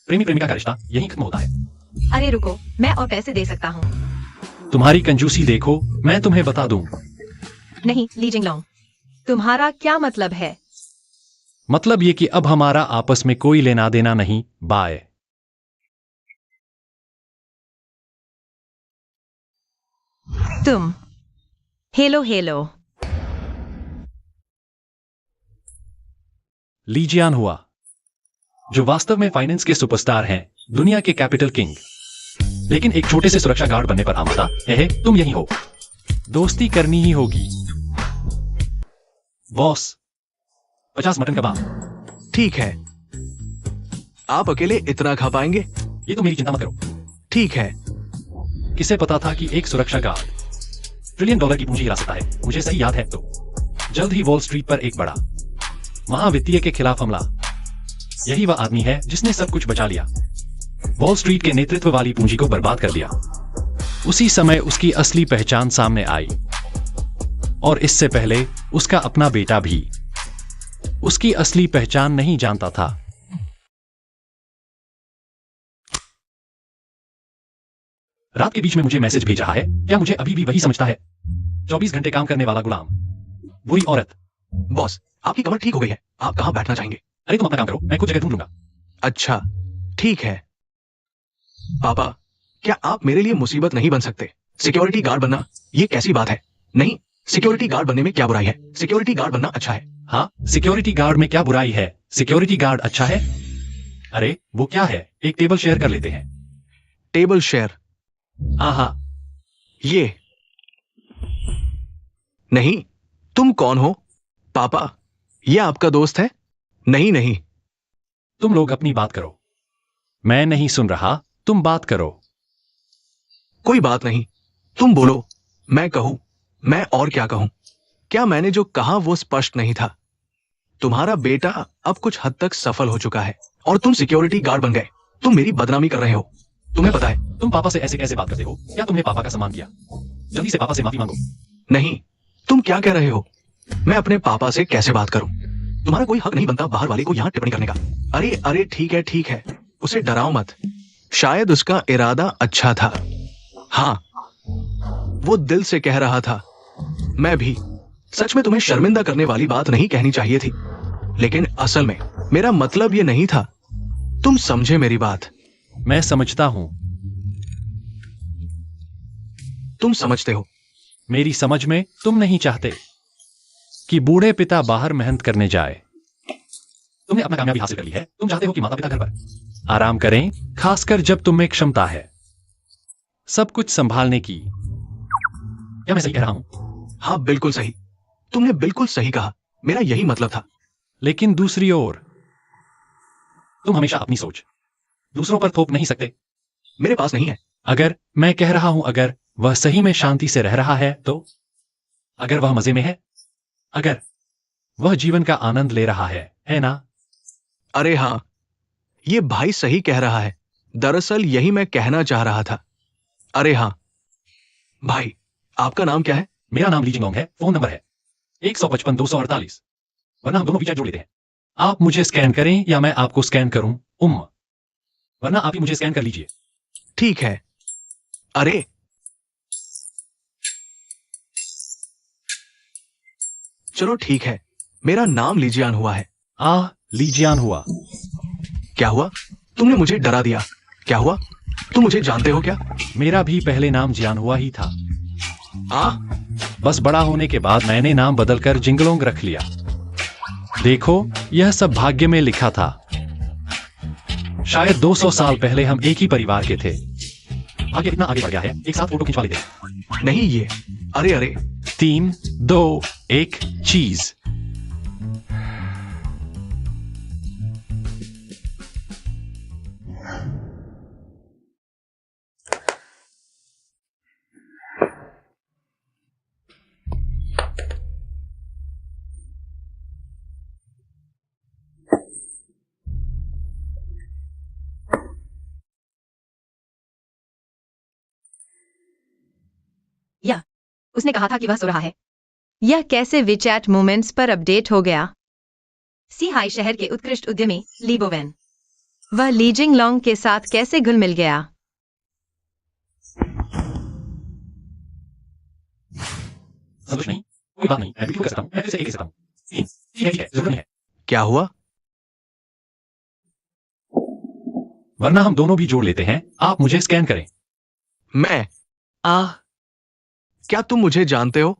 प्रेमी प्रेमिका का रिश्ता यहीं खत्म होता है। अरे रुको, मैं और पैसे दे सकता हूँ। तुम्हारी कंजूसी देखो, मैं तुम्हें बता दूं। नहीं ली जिंगलोंग, तुम्हारा क्या मतलब है? मतलब ये कि अब हमारा आपस में कोई लेना देना नहीं। बाय। तुम हेलो हेलो। लीजियान हुआ, जो वास्तव में फाइनेंस के सुपरस्टार हैं, दुनिया के कैपिटल किंग, लेकिन एक छोटे से सुरक्षा गार्ड बनने पर आमादा है। तुम यही हो। दोस्ती करनी ही होगी। बॉस, 50 मटन कबाब। ठीक है। आप अकेले इतना खा पाएंगे? ये तो मेरी चिंता मत करो। ठीक है। किसे पता था कि एक सुरक्षा गार्ड ट्रिलियन डॉलर की पूंजी हिला सकता है? मुझे सही याद है तो जल्द ही वॉल स्ट्रीट पर एक बड़ा महावित्तीय के खिलाफ हमला। यही वह आदमी है जिसने सब कुछ बचा लिया, वॉल स्ट्रीट के नेतृत्व वाली पूंजी को बर्बाद कर दिया। उसी समय उसकी असली पहचान सामने आई, और इससे पहले उसका अपना बेटा भी उसकी असली पहचान नहीं जानता था। रात के बीच में मुझे मैसेज भेज रहा है। क्या मुझे अभी भी वही समझता है? 24 घंटे काम करने वाला गुलाम, बुरी औरत। बॉस, आपकी कमर ठीक हो गई है, आप कहाँ बैठना चाहेंगे? अरे तुम अपना काम करो, मैं कुछ जगह ढूंढ लूंगा। अच्छा, ठीक है। पापा, क्या आप मेरे लिए मुसीबत नहीं बन सकते? सिक्योरिटी गार्ड बनना ये कैसी बात है? नहीं, सिक्योरिटी गार्ड बनने में क्या बुराई है? सिक्योरिटी गार्ड बनना अच्छा है। हाँ, सिक्योरिटी गार्ड में क्या बुराई है? सिक्योरिटी गार्ड अच्छा है। अरे वो क्या है, एक टेबल शेयर कर लेते हैं। Table share? आहा, ये नहीं। तुम कौन हो? पापा, ये आपका दोस्त है? नहीं नहीं। तुम लोग अपनी बात करो, मैं नहीं सुन रहा। तुम बात करो। कोई बात नहीं, तुम बोलो, मैं कहूं। मैं और क्या कहूं? क्या मैंने जो कहा वो स्पष्ट नहीं था? तुम्हारा बेटा अब कुछ हद तक सफल हो चुका है और तुम सिक्योरिटी गार्ड बन गए। तुम मेरी बदनामी कर रहे हो। तुम्हें पता है? तुम पापा से ऐसे कैसे बात करते हो? क्या तुमने पापा का सम्मान किया? जल्दी से पापा से माफी मांगो। नहीं, तुम क्या कह रहे हो? मैं अपने पापा से कैसे बात करूं? तुम्हारा कोई हक नहीं बनता बाहर वाले को यहां टिप्पणी करने का। अरे अरे, ठीक है ठीक है, उसे डराओ मत। शायद उसका इरादा अच्छा था। हाँ, वो दिल से कह रहा था। मैं भी। सच में तुम्हें शर्मिंदा करने वाली बात नहीं कहनी चाहिए थी, लेकिन असल में मेरा मतलब ये नहीं था। तुम समझे मेरी बात? मैं समझता हूं। तुम समझते हो? मेरी समझ में तुम नहीं चाहते कि बूढ़े पिता बाहर मेहनत करने जाए। तुमने अपना कामयाबी हासिल कर ली है, तुम चाहते हो कि माता पिता घर पर आराम करें, खासकर जब तुम में क्षमता है सब कुछ संभालने की। क्या मैं सही कह रहा हूं? हाँ, बिल्कुल सही। तुमने बिल्कुल सही कहा, मेरा यही मतलब था। लेकिन दूसरी ओर तुम हमेशा अपनी सोच दूसरों पर थोप नहीं सकते। मेरे पास नहीं है। अगर मैं कह रहा हूं, अगर वह सही में शांति से रह रहा है तो, अगर वह मजे में है, अगर वह जीवन का आनंद ले रहा है ना? अरे हाँ, ये भाई सही कह रहा है। दरअसल यही मैं कहना चाह रहा था। अरे हाँ भाई, आपका नाम क्या है? मेरा नाम ली जिंगलोंग है। फोन नंबर है 155-248, वरना हम दोनों फीचर जोड़ लेते हैं। आप मुझे स्कैन करें या मैं आपको स्कैन करूं, वरना आप ही मुझे स्कैन कर लीजिए। ठीक है। अरे चलो ठीक है, मेरा नाम लीजियान हुआ है। लीजियान हुआ। क्या हुआ? तुमने मुझे डरा दिया। क्या हुआ? तुम मुझे जानते हो क्या? मेरा भी पहले नाम जियान हुआ ही था। आ? बस बड़ा होने के बाद मैंने नाम बदलकर जिंगलोंग रख लिया। देखो, यह सब भाग्य में लिखा था। शायद 200 साल पहले हम एक ही परिवार के थे। भाग्य इतना आगे बढ़ गया है, एक साथ फोटो खिंचवा लेते हैं। नहीं ये, अरे अरे 3, 2, 1 चीज। या उसने कहा था कि वह सो रहा है। यह कैसे विचैट मोमेंट्स पर अपडेट हो गया? सिहाई शहर के उत्कृष्ट उद्यमी ली बोवेन, वह ली जिंगलोंग के साथ कैसे घुल मिल गया? संतोष नहीं, कोई बात नहीं, मैं बिल्कुल कर सकता हूँ, मैं फिर से एक ले सकता हूँ। ठीक है, जरूरत नहीं है। क्या हुआ? वरना हम दोनों भी जोड़ लेते हैं। आप मुझे स्कैन करें। मैं? क्या तुम मुझे जानते हो?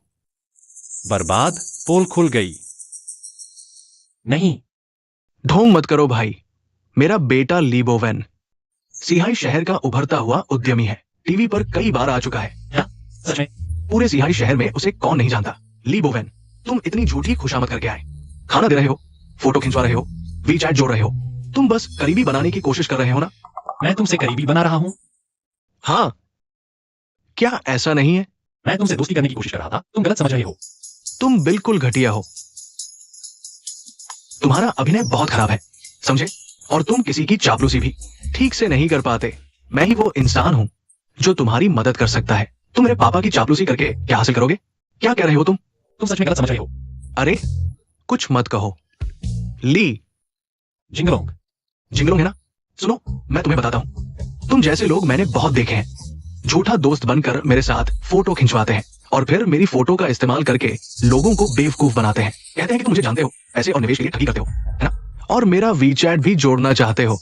बर्बाद, पोल खुल गई। नहीं, ढोंग मत करो भाई। मेरा बेटा ली बोवेन सिहाई शहर का उभरता हुआ उद्यमी है। टीवी पर कई बार आ चुका है। हाँ, सच में। पूरे सिहाई शहर में उसे कौन नहीं जानता। ली बोवेन, तुम इतनी झूठी खुशामद करके आए। खाना दे रहे हो, फोटो खिंचवा रहे हो, वीचैट जोड़ रहे हो। तुम बस करीबी बनाने की कोशिश कर रहे हो ना? मैं तुमसे करीबी बना रहा हूं। हाँ, क्या ऐसा नहीं है? मैं तुमसे दोस्ती करने की कोशिश कर रहा था। तुम गलत समझ रहे हो। तुम बिल्कुल घटिया हो। तुम्हारा अभिनय बहुत खराब है, समझे? और तुम किसी की चापलूसी भी ठीक से नहीं कर पाते। मैं ही वो इंसान हूं जो तुम्हारी मदद कर सकता है। तुम मेरे पापा की चापलूसी करके क्या हासिल करोगे? क्या कह रहे हो तुम? तुम सच में गलत समझ रहे हो। अरे कुछ मत कहो। ली जिंगलोंग। जिंगलोंग है ना? सुनो, मैं तुम्हें बताता हूं। तुम जैसे लोग मैंने बहुत देखे हैं। झूठा दोस्त बनकर मेरे साथ फोटो खिंचवाते हैं और फिर मेरी फोटो का इस्तेमाल करके लोगों को बेवकूफ बनाते हैं। कहते हैं कि तुम मुझे जानते हो, पैसे और निवेश के लिए ठगी करते हो, है ना? और मेरा वीचैट भी जोड़ना चाहते हो।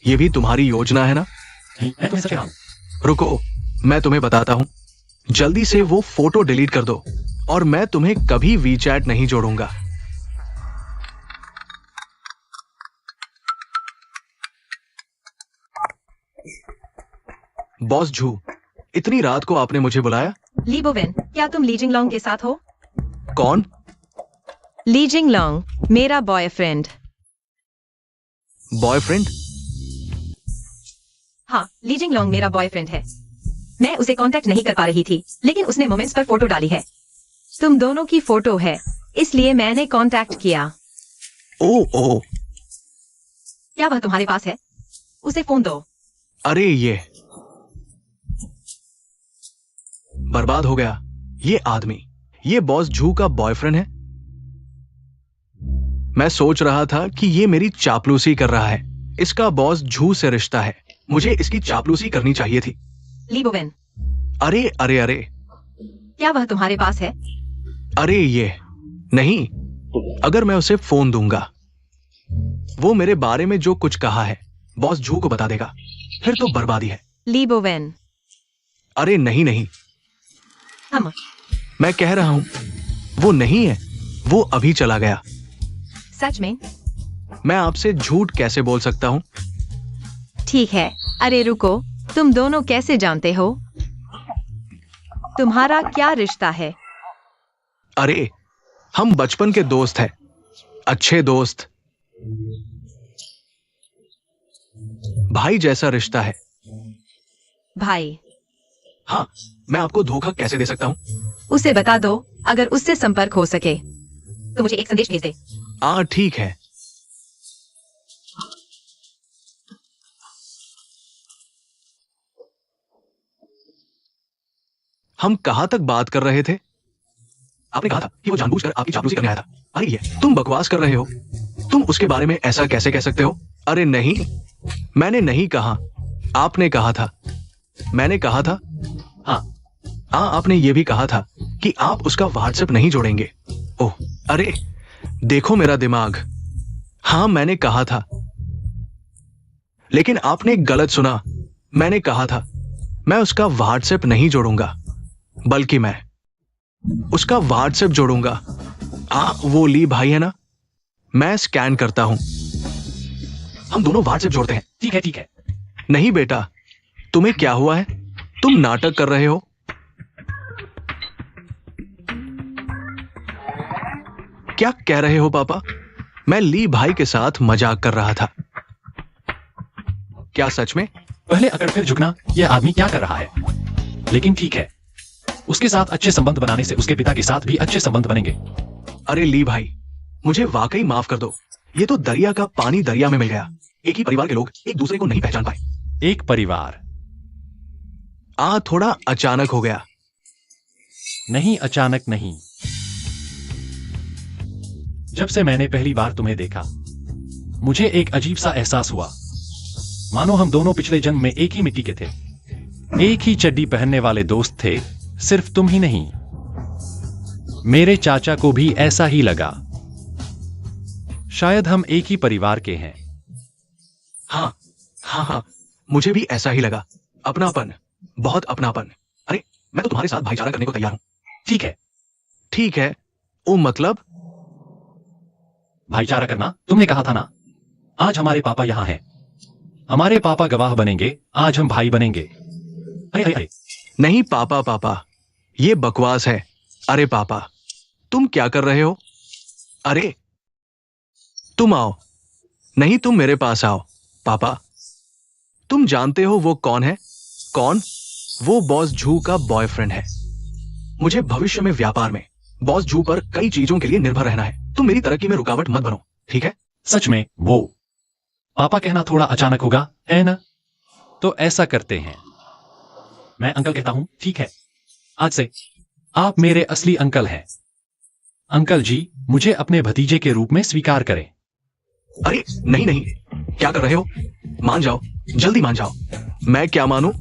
ये भी तुम्हारी योजना है ना? नहीं, मैं तुम्हें सच कह रहा हूं। रुको, मैं तुम्हें बताता हूं। जल्दी से वो फोटो डिलीट कर दो और मैं तुम्हें कभी वीचैट नहीं जोड़ूंगा। बॉस झू, इतनी रात को आपने मुझे बुलाया? ली बोवेन, क्या तुम ली जिंगलोंग के साथ हो? कौन? ली जिंगलोंग, मेरा बॉयफ्रेंड। बॉयफ्रेंड? हाँ, ली जिंगलोंग मेरा बॉयफ्रेंड है। मैं उसे कांटेक्ट नहीं कर पा रही थी, लेकिन उसने मोमेंट्स पर फोटो डाली है। तुम दोनों की फोटो है, इसलिए मैंने कांटेक्ट किया। ओ, क्या वह तुम्हारे पास है? उसे फोन दो। अरे ये बर्बाद हो गया। ये आदमी, ये बॉस झू का बॉयफ्रेंड है। मैं सोच रहा था कि ये मेरी चापलूसी कर रहा है। इसका बॉस झू से रिश्ता है। मुझे इसकी चापलूसी करनी चाहिए थी। ली बोवेन, अरे अरे अरे क्या वह तुम्हारे पास है? अरे ये नहीं। अगर मैं उसे फोन दूंगा, वो मेरे बारे में जो कुछ कहा है बॉस झू को बता देगा। फिर तो बर्बादी है। ली बोवेन, अरे नहीं नहीं, हम मैं कह रहा हूं वो नहीं है। वो अभी चला गया। सच में? मैं आपसे झूठ कैसे बोल सकता हूं? ठीक है। अरे रुको, तुम दोनों कैसे जानते हो? तुम्हारा क्या रिश्ता है? अरे हम बचपन के दोस्त हैं, अच्छे दोस्त, भाई जैसा रिश्ता है। भाई? हाँ, मैं आपको धोखा कैसे दे सकता हूं? उसे बता दो, अगर उससे संपर्क हो सके तो मुझे एक संदेश भेज दे। ठीक है। हम कहां तक बात कर रहे थे? आपने कहा था कि वो जानबूझकर आपकी चापलूसी करने आया था। अरे ये तुम बकवास कर रहे हो। तुम उसके बारे में ऐसा कैसे कह सकते हो? अरे नहीं, मैंने नहीं कहा। आपने कहा था। मैंने कहा था। हाँ, आपने ये भी कहा था कि आप उसका व्हाट्सएप नहीं जोड़ेंगे। ओह, अरे देखो मेरा दिमाग। हाँ, मैंने कहा था। लेकिन आपने गलत सुना। मैंने कहा था मैं उसका व्हाट्सएप नहीं जोड़ूंगा, बल्कि मैं उसका व्हाट्सएप जोड़ूंगा। वो ली भाई है ना, मैं स्कैन करता हूं, हम दोनों व्हाट्सएप जोड़ते हैं। ठीक है ठीक है। नहीं बेटा, तुम्हें क्या हुआ है? तुम नाटक कर रहे हो। क्या कह रहे हो पापा? मैं ली भाई के साथ मजाक कर रहा था। क्या सच में? पहले अकड़ फिर झुकना, यह आदमी क्या कर रहा है? लेकिन ठीक है, उसके साथ अच्छे संबंध बनाने से उसके पिता के साथ भी अच्छे संबंध बनेंगे। अरे ली भाई, मुझे वाकई माफ कर दो। ये तो दरिया का पानी दरिया में मिल गया। एक ही परिवार के लोग एक दूसरे को नहीं पहचान पाए। एक परिवार? थोड़ा अचानक हो गया। नहीं, अचानक नहीं। जब से मैंने पहली बार तुम्हें देखा, मुझे एक अजीब सा एहसास हुआ, मानो हम दोनों पिछले जन्म में एक ही मिट्टी के थे, एक ही चड्डी पहनने वाले दोस्त थे। सिर्फ तुम ही नहीं, मेरे चाचा को भी ऐसा ही लगा। शायद हम एक ही परिवार के हैं। हाँ, मुझे भी ऐसा ही लगा। अपनापन, बहुत अपनापन। अरे मैं तो तुम्हारे साथ भाईचारा करने को तैयार हूं। ठीक है। ओ मतलब? भाईचारा करना? तुमने कहा था ना। आज हमारे पापा यहां हैं, हमारे पापा गवाह बनेंगे। आज हम भाई बनेंगे। अरे नहीं पापा, ये बकवास है। अरे पापा, तुम क्या कर रहे हो? अरे तुम आओ। नहीं, तुम मेरे पास आओ। पापा, तुम जानते हो वो कौन है? कौन? वो बॉस झू का बॉयफ्रेंड है। मुझे भविष्य में व्यापार में बॉस झू पर कई चीजों के लिए निर्भर रहना है। तुम मेरी तरक्की में रुकावट मत बनो, ठीक है? सच में? वो पापा कहना थोड़ा अचानक होगा, है ना? तो ऐसा करते हैं, मैं अंकल कहता हूं, ठीक है? आज से आप मेरे असली अंकल हैं। अंकल जी, मुझे अपने भतीजे के रूप में स्वीकार करें। अरे नहीं, क्या कर रहे हो? मान जाओ, जल्दी मान जाओ। मैं क्या मानूं?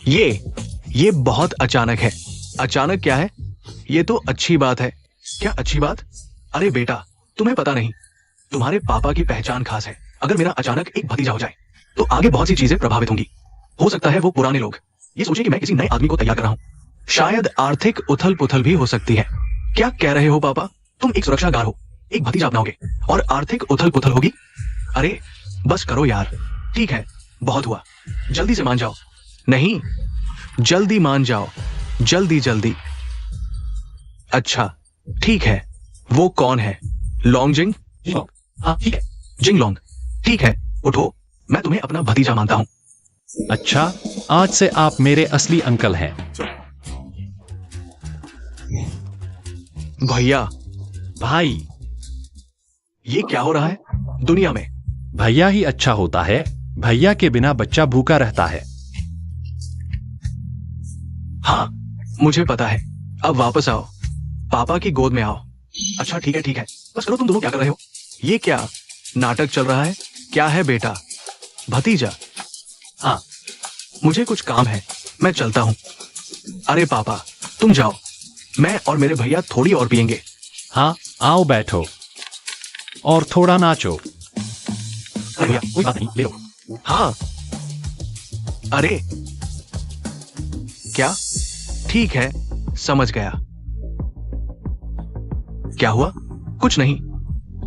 ये बहुत अचानक है। अचानक क्या है? ये तो अच्छी बात है। क्या अच्छी बात? अरे बेटा, तुम्हें पता नहीं, तुम्हारे पापा की पहचान खास है। अगर मेरा अचानक एक भतीजा हो जाए तो आगे बहुत सी चीजें प्रभावित होंगी। हो सकता है वो पुराने लोग ये सोचे कि मैं किसी नए आदमी को तैयार कर रहा हूं। शायद आर्थिक उथल पुथल भी हो सकती है। क्या कह रहे हो पापा? तुम एक सुरक्षागार हो, एक भतीजा अपनाओगे और आर्थिक उथल पुथल होगी? अरे बस करो यार। ठीक है, बहुत हुआ, जल्दी से मान जाओ। नहीं, जल्दी मान जाओ, जल्दी। अच्छा ठीक है, वो कौन है? लॉन्गजिंग? हाँ ठीक है। जिंगलोंग? ठीक है, उठो, मैं तुम्हें अपना भतीजा मानता हूं। अच्छा, आज से आप मेरे असली अंकल हैं। भैया। भाई? ये क्या हो रहा है दुनिया में? भैया ही अच्छा होता है। भैया के बिना बच्चा भूखा रहता है। हाँ, मुझे पता है। अब वापस आओ, पापा की गोद में आओ। अच्छा ठीक है, बस करो। तुम दोनों क्या कर रहे हो? ये क्या नाटक चल रहा है? क्या है बेटा? भतीजा? हाँ, मुझे कुछ काम है, मैं चलता हूं। अरे पापा, तुम जाओ, मैं और मेरे भैया थोड़ी और पियेंगे। हाँ, आओ बैठो और थोड़ा नाचो। अरे भैया, कोई बात नहीं, ले लो। हाँ। अरे क्या? ठीक है, समझ गया। क्या हुआ? कुछ नहीं,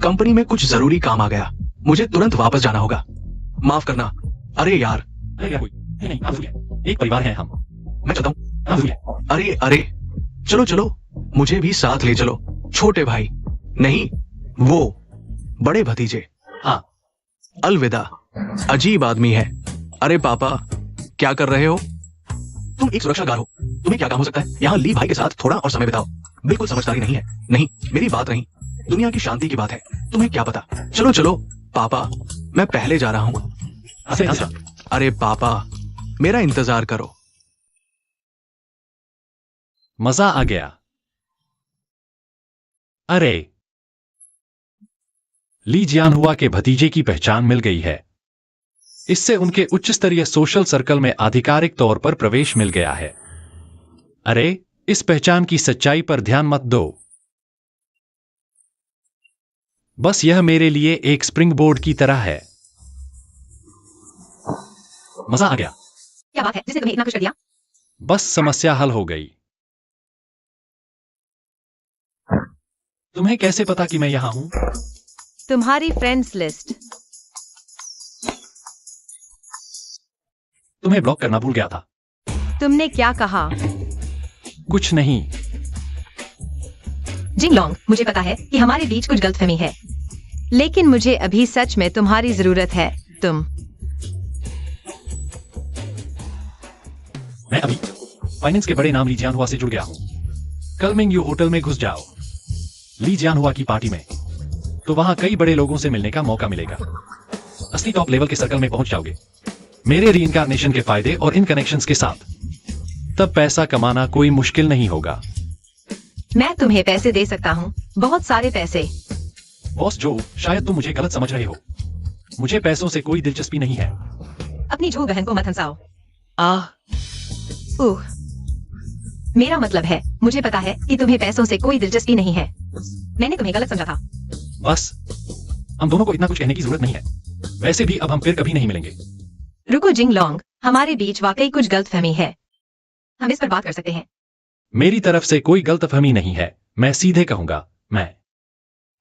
कंपनी में कुछ जरूरी काम आ गया, मुझे तुरंत वापस जाना होगा। माफ करना। अरे यार। नहीं, एक परिवार है हम। मैं चलता हूँ। अरे चलो, मुझे भी साथ ले चलो। छोटे भाई नहीं, वो बड़े भतीजे। हाँ। अलविदा। अजीब आदमी है। अरे पापा, क्या कर रहे हो? तुम एक सुरक्षागार हो, तुम्हें क्या काम हो सकता है? यहाँ ली भाई के साथ थोड़ा और समय बिताओ। बिल्कुल समझदारी नहीं है। नहीं, मेरी बात नहीं, दुनिया की शांति की बात है। तुम्हें क्या पता? चलो पापा, मैं पहले जा रहा हूं। अरे पापा, मेरा इंतजार करो। मजा आ गया। अरे ली जियानहुआ के भतीजे की पहचान मिल गई है। इससे उनके उच्च स्तरीय सोशल सर्कल में आधिकारिक तौर पर प्रवेश मिल गया है। अरे, इस पहचान की सच्चाई पर ध्यान मत दो। बस यह मेरे लिए एक स्प्रिंग बोर्ड की तरह है। मजा आ गया। क्या बात है जिसने तुम्हें इतना खुश कर दिया? बस समस्या हल हो गई। तुम्हें कैसे पता कि मैं यहाँ हूँ? तुम्हारी फ्रेंड्स लिस्ट। तुम्हें ब्लॉक करना भूल गया था। तुमने क्या कहा? कुछ नहीं। जिंगलोंग, मुझे पता है कि हमारे बीच कुछ गलतफहमी है, लेकिन मुझे अभी सच में तुम्हारी जरूरत है। तुम। मैं अभी फाइनेंस के बड़े नाम ली जियानहुआ से जुड़ गया हूँ। कल मिंगयू होटल में घुस जाओ ली जियानहुआ की पार्टी में, तो वहां कई बड़े लोगों से मिलने का मौका मिलेगा। असली टॉप लेवल के सर्कल में पहुंच जाओगे मेरे रीइंकार्नेशन के फायदे और इन कनेक्शंस के साथ। तब पैसा कमाना कोई मुश्किल नहीं होगा। मैं तुम्हें पैसे दे सकता हूँ, बहुत सारे पैसे। बॉस जो, शायद तुम मुझे गलत समझ रहे हो। मुझे पैसों से कोई दिलचस्पी नहीं है। अपनी झू बहन को मत हंसाओ। आह, मेरा मतलब है, मुझे पता है कि तुम्हें पैसों से कोई दिलचस्पी नहीं है। मैंने तुम्हें गलत समझा था। बस हम दोनों को इतना कुछ कहने की जरूरत नहीं है। वैसे भी अब हम फिर कभी नहीं मिलेंगे। रुको जिंगलोंग, हमारे बीच वाकई कुछ गलतफहमी है, हम इस पर बात कर सकते हैं। मेरी तरफ से कोई गलतफहमी नहीं है। मैं सीधे कहूंगा, मैं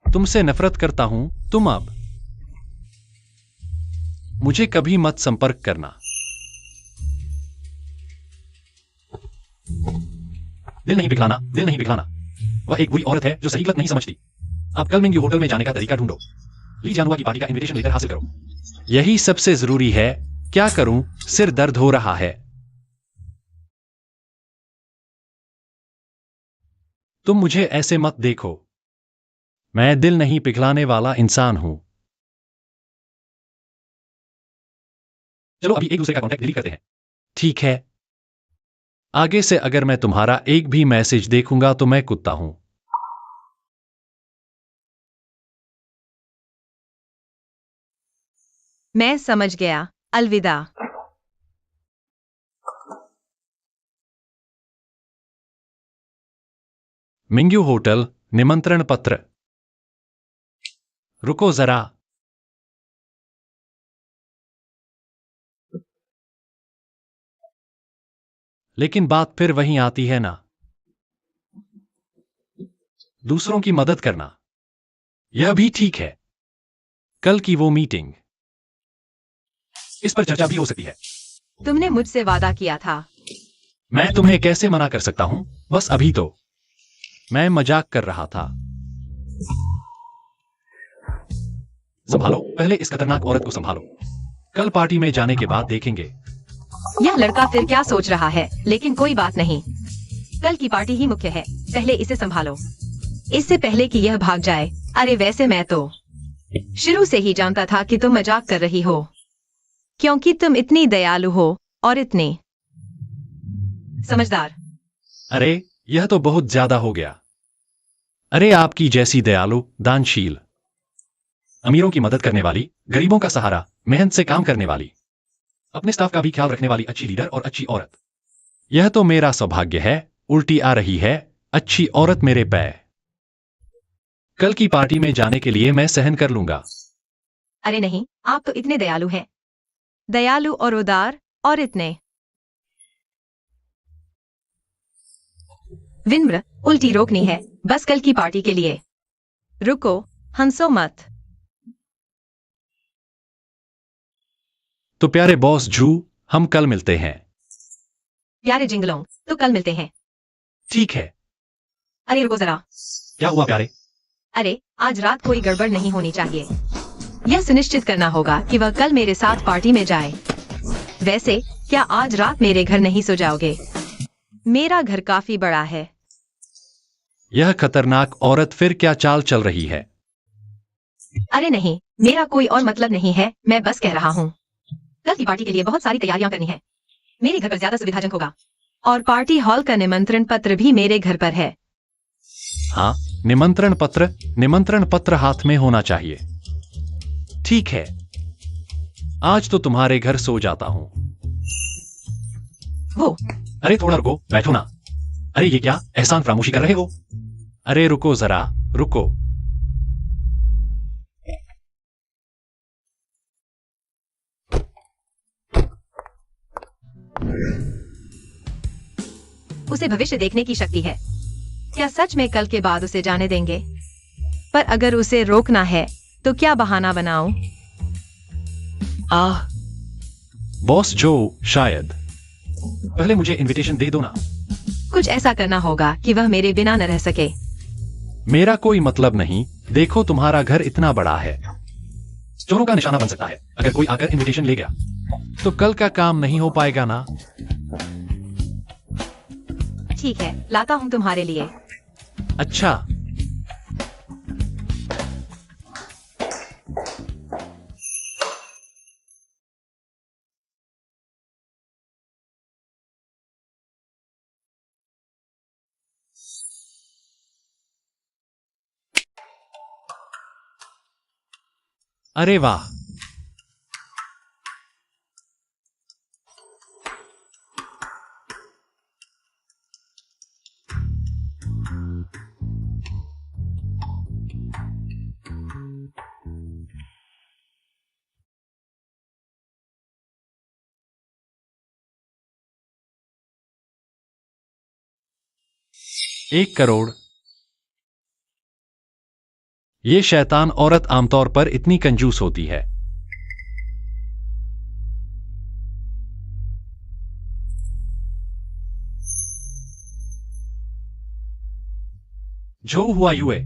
तुमसे नफरत करता हूं। तुम अब मुझे कभी मत संपर्क करना। दिल नहीं पिघलाना, दिल नहीं पिघलाना। वह एक बुरी औरत है जो सही गलत नहीं समझती। अब कल मिंगयू होटल में जाने का तरीका ढूंढो। ली जियानहुआ की पार्टी का इनविटेशन लेटर हासिल करो। यही सबसे जरूरी है। क्या करूं, सिर दर्द हो रहा है। तुम मुझे ऐसे मत देखो। मैं दिल नहीं पिघलाने वाला इंसान हूं। चलो अभी एक दूसरे का कॉन्टैक्ट डिलीट करते हैं। ठीक है। आगे से अगर मैं तुम्हारा एक भी मैसेज देखूंगा तो मैं कुत्ता हूं। मैं समझ गया। अलविदा। मिंगयू होटल निमंत्रण पत्र। रुको जरा। लेकिन बात फिर वहीं आती है ना, दूसरों की मदद करना। यह भी ठीक है। कल की वो मीटिंग, इस पर चर्चा भी हो सकती है। तुमने मुझसे वादा किया था। मैं तुम्हें कैसे मना कर सकता हूं? बस अभी तो मैं मजाक कर रहा था। संभालो, पहले इस खतरनाक औरत को संभालो। कल पार्टी में जाने के बाद देखेंगे। यह लड़का फिर क्या सोच रहा है, लेकिन कोई बात नहीं। कल की पार्टी ही मुख्य है, पहले इसे संभालो, इससे पहले कि यह भाग जाए। अरे वैसे मैं तो शुरू से ही जानता था कि तुम मजाक कर रही हो, क्योंकि तुम इतनी दयालु हो और इतने समझदार। अरे यह तो बहुत ज्यादा हो गया। अरे आपकी जैसी दयालु, दानशील, अमीरों की मदद करने वाली, गरीबों का सहारा, मेहनत से काम करने वाली, अपने स्टाफ का भी ख्याल रखने वाली अच्छी लीडर और अच्छी औरत। यह तो मेरा सौभाग्य है। उल्टी आ रही है अच्छी औरत मेरे पैर। कल की पार्टी में जाने के लिए मैं सहन कर लूंगा। अरे नहीं, आप तो इतने दयालु हैं, दयालु और उदार और इतने विनम्र। उल्टी रोकनी है बस कल की पार्टी के लिए। रुको, हंसो मत। तो प्यारे बॉस जू, हम कल मिलते हैं। प्यारे जिंगलोंग, तो कल मिलते हैं। ठीक है। अरे रुको जरा। क्या हुआ प्यारे? अरे आज रात कोई गड़बड़ नहीं होनी चाहिए। यह सुनिश्चित करना होगा कि वह कल मेरे साथ पार्टी में जाए। वैसे क्या आज रात मेरे घर नहीं सो जाओगे? मेरा घर काफी बड़ा है। यह खतरनाक औरत फिर क्या चाल चल रही है? अरे नहीं, मेरा कोई और मतलब नहीं है, मैं बस कह रहा हूँ कल की पार्टी के लिए बहुत सारी तैयारियां करनी है। मेरे घर पर ज्यादा सुविधाजनक होगा और पार्टी हॉल का निमंत्रण पत्र भी मेरे घर पर है। हाँ, निमंत्रण पत्र हाथ में होना चाहिए। ठीक है, आज तो तुम्हारे घर सो जाता हूं। वो अरे थोड़ा रुको, बैठो ना। अरे ये क्या एहसान फरामोशी कर रहे हो? अरे रुको जरा, रुको। उसे भविष्य देखने की शक्ति है। क्या सच में कल के बाद उसे जाने देंगे? पर अगर उसे रोकना है तो क्या बहाना बनाऊं? बॉस जो, शायद पहले मुझे इनविटेशन दे दो ना। कुछ ऐसा करना होगा कि वह मेरे बिना न रह सके। मेरा कोई मतलब नहीं, देखो तुम्हारा घर इतना बड़ा है, चोरों का निशाना बन सकता है। अगर कोई आकर इनविटेशन ले गया तो कल का काम नहीं हो पाएगा ना। ठीक है, लाता हूं तुम्हारे लिए। अच्छा, अरे वाह, एक करोड़। ये शैतान औरत आमतौर पर इतनी कंजूस होती है। जो हुआ यूए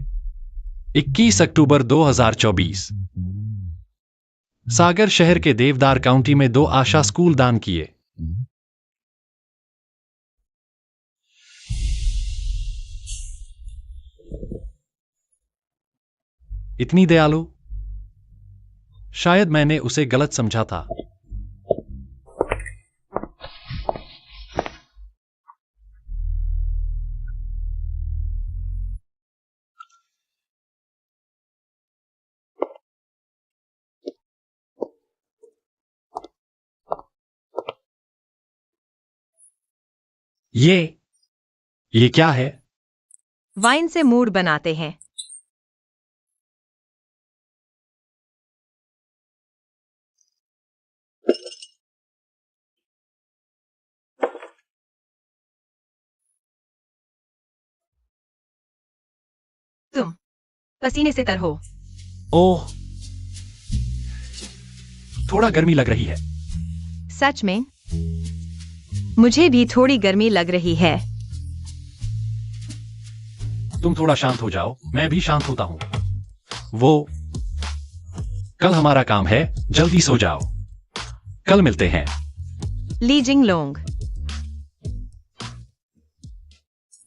21 अक्टूबर 2024। सागर शहर के देवदार काउंटी में 2 आशा स्कूल दान किए। इतनी दयालु? शायद मैंने उसे गलत समझा था। ये क्या है? वाइन से मूड बनाते हैं। तुम पसीने से तर हो। ओह, थोड़ा गर्मी लग रही है। सच में? मुझे भी थोड़ी गर्मी लग रही है। तुम थोड़ा शांत हो जाओ, मैं भी शांत होता हूं। वो कल हमारा काम है, जल्दी सो जाओ। कल मिलते हैं। ली जिंग लोंग।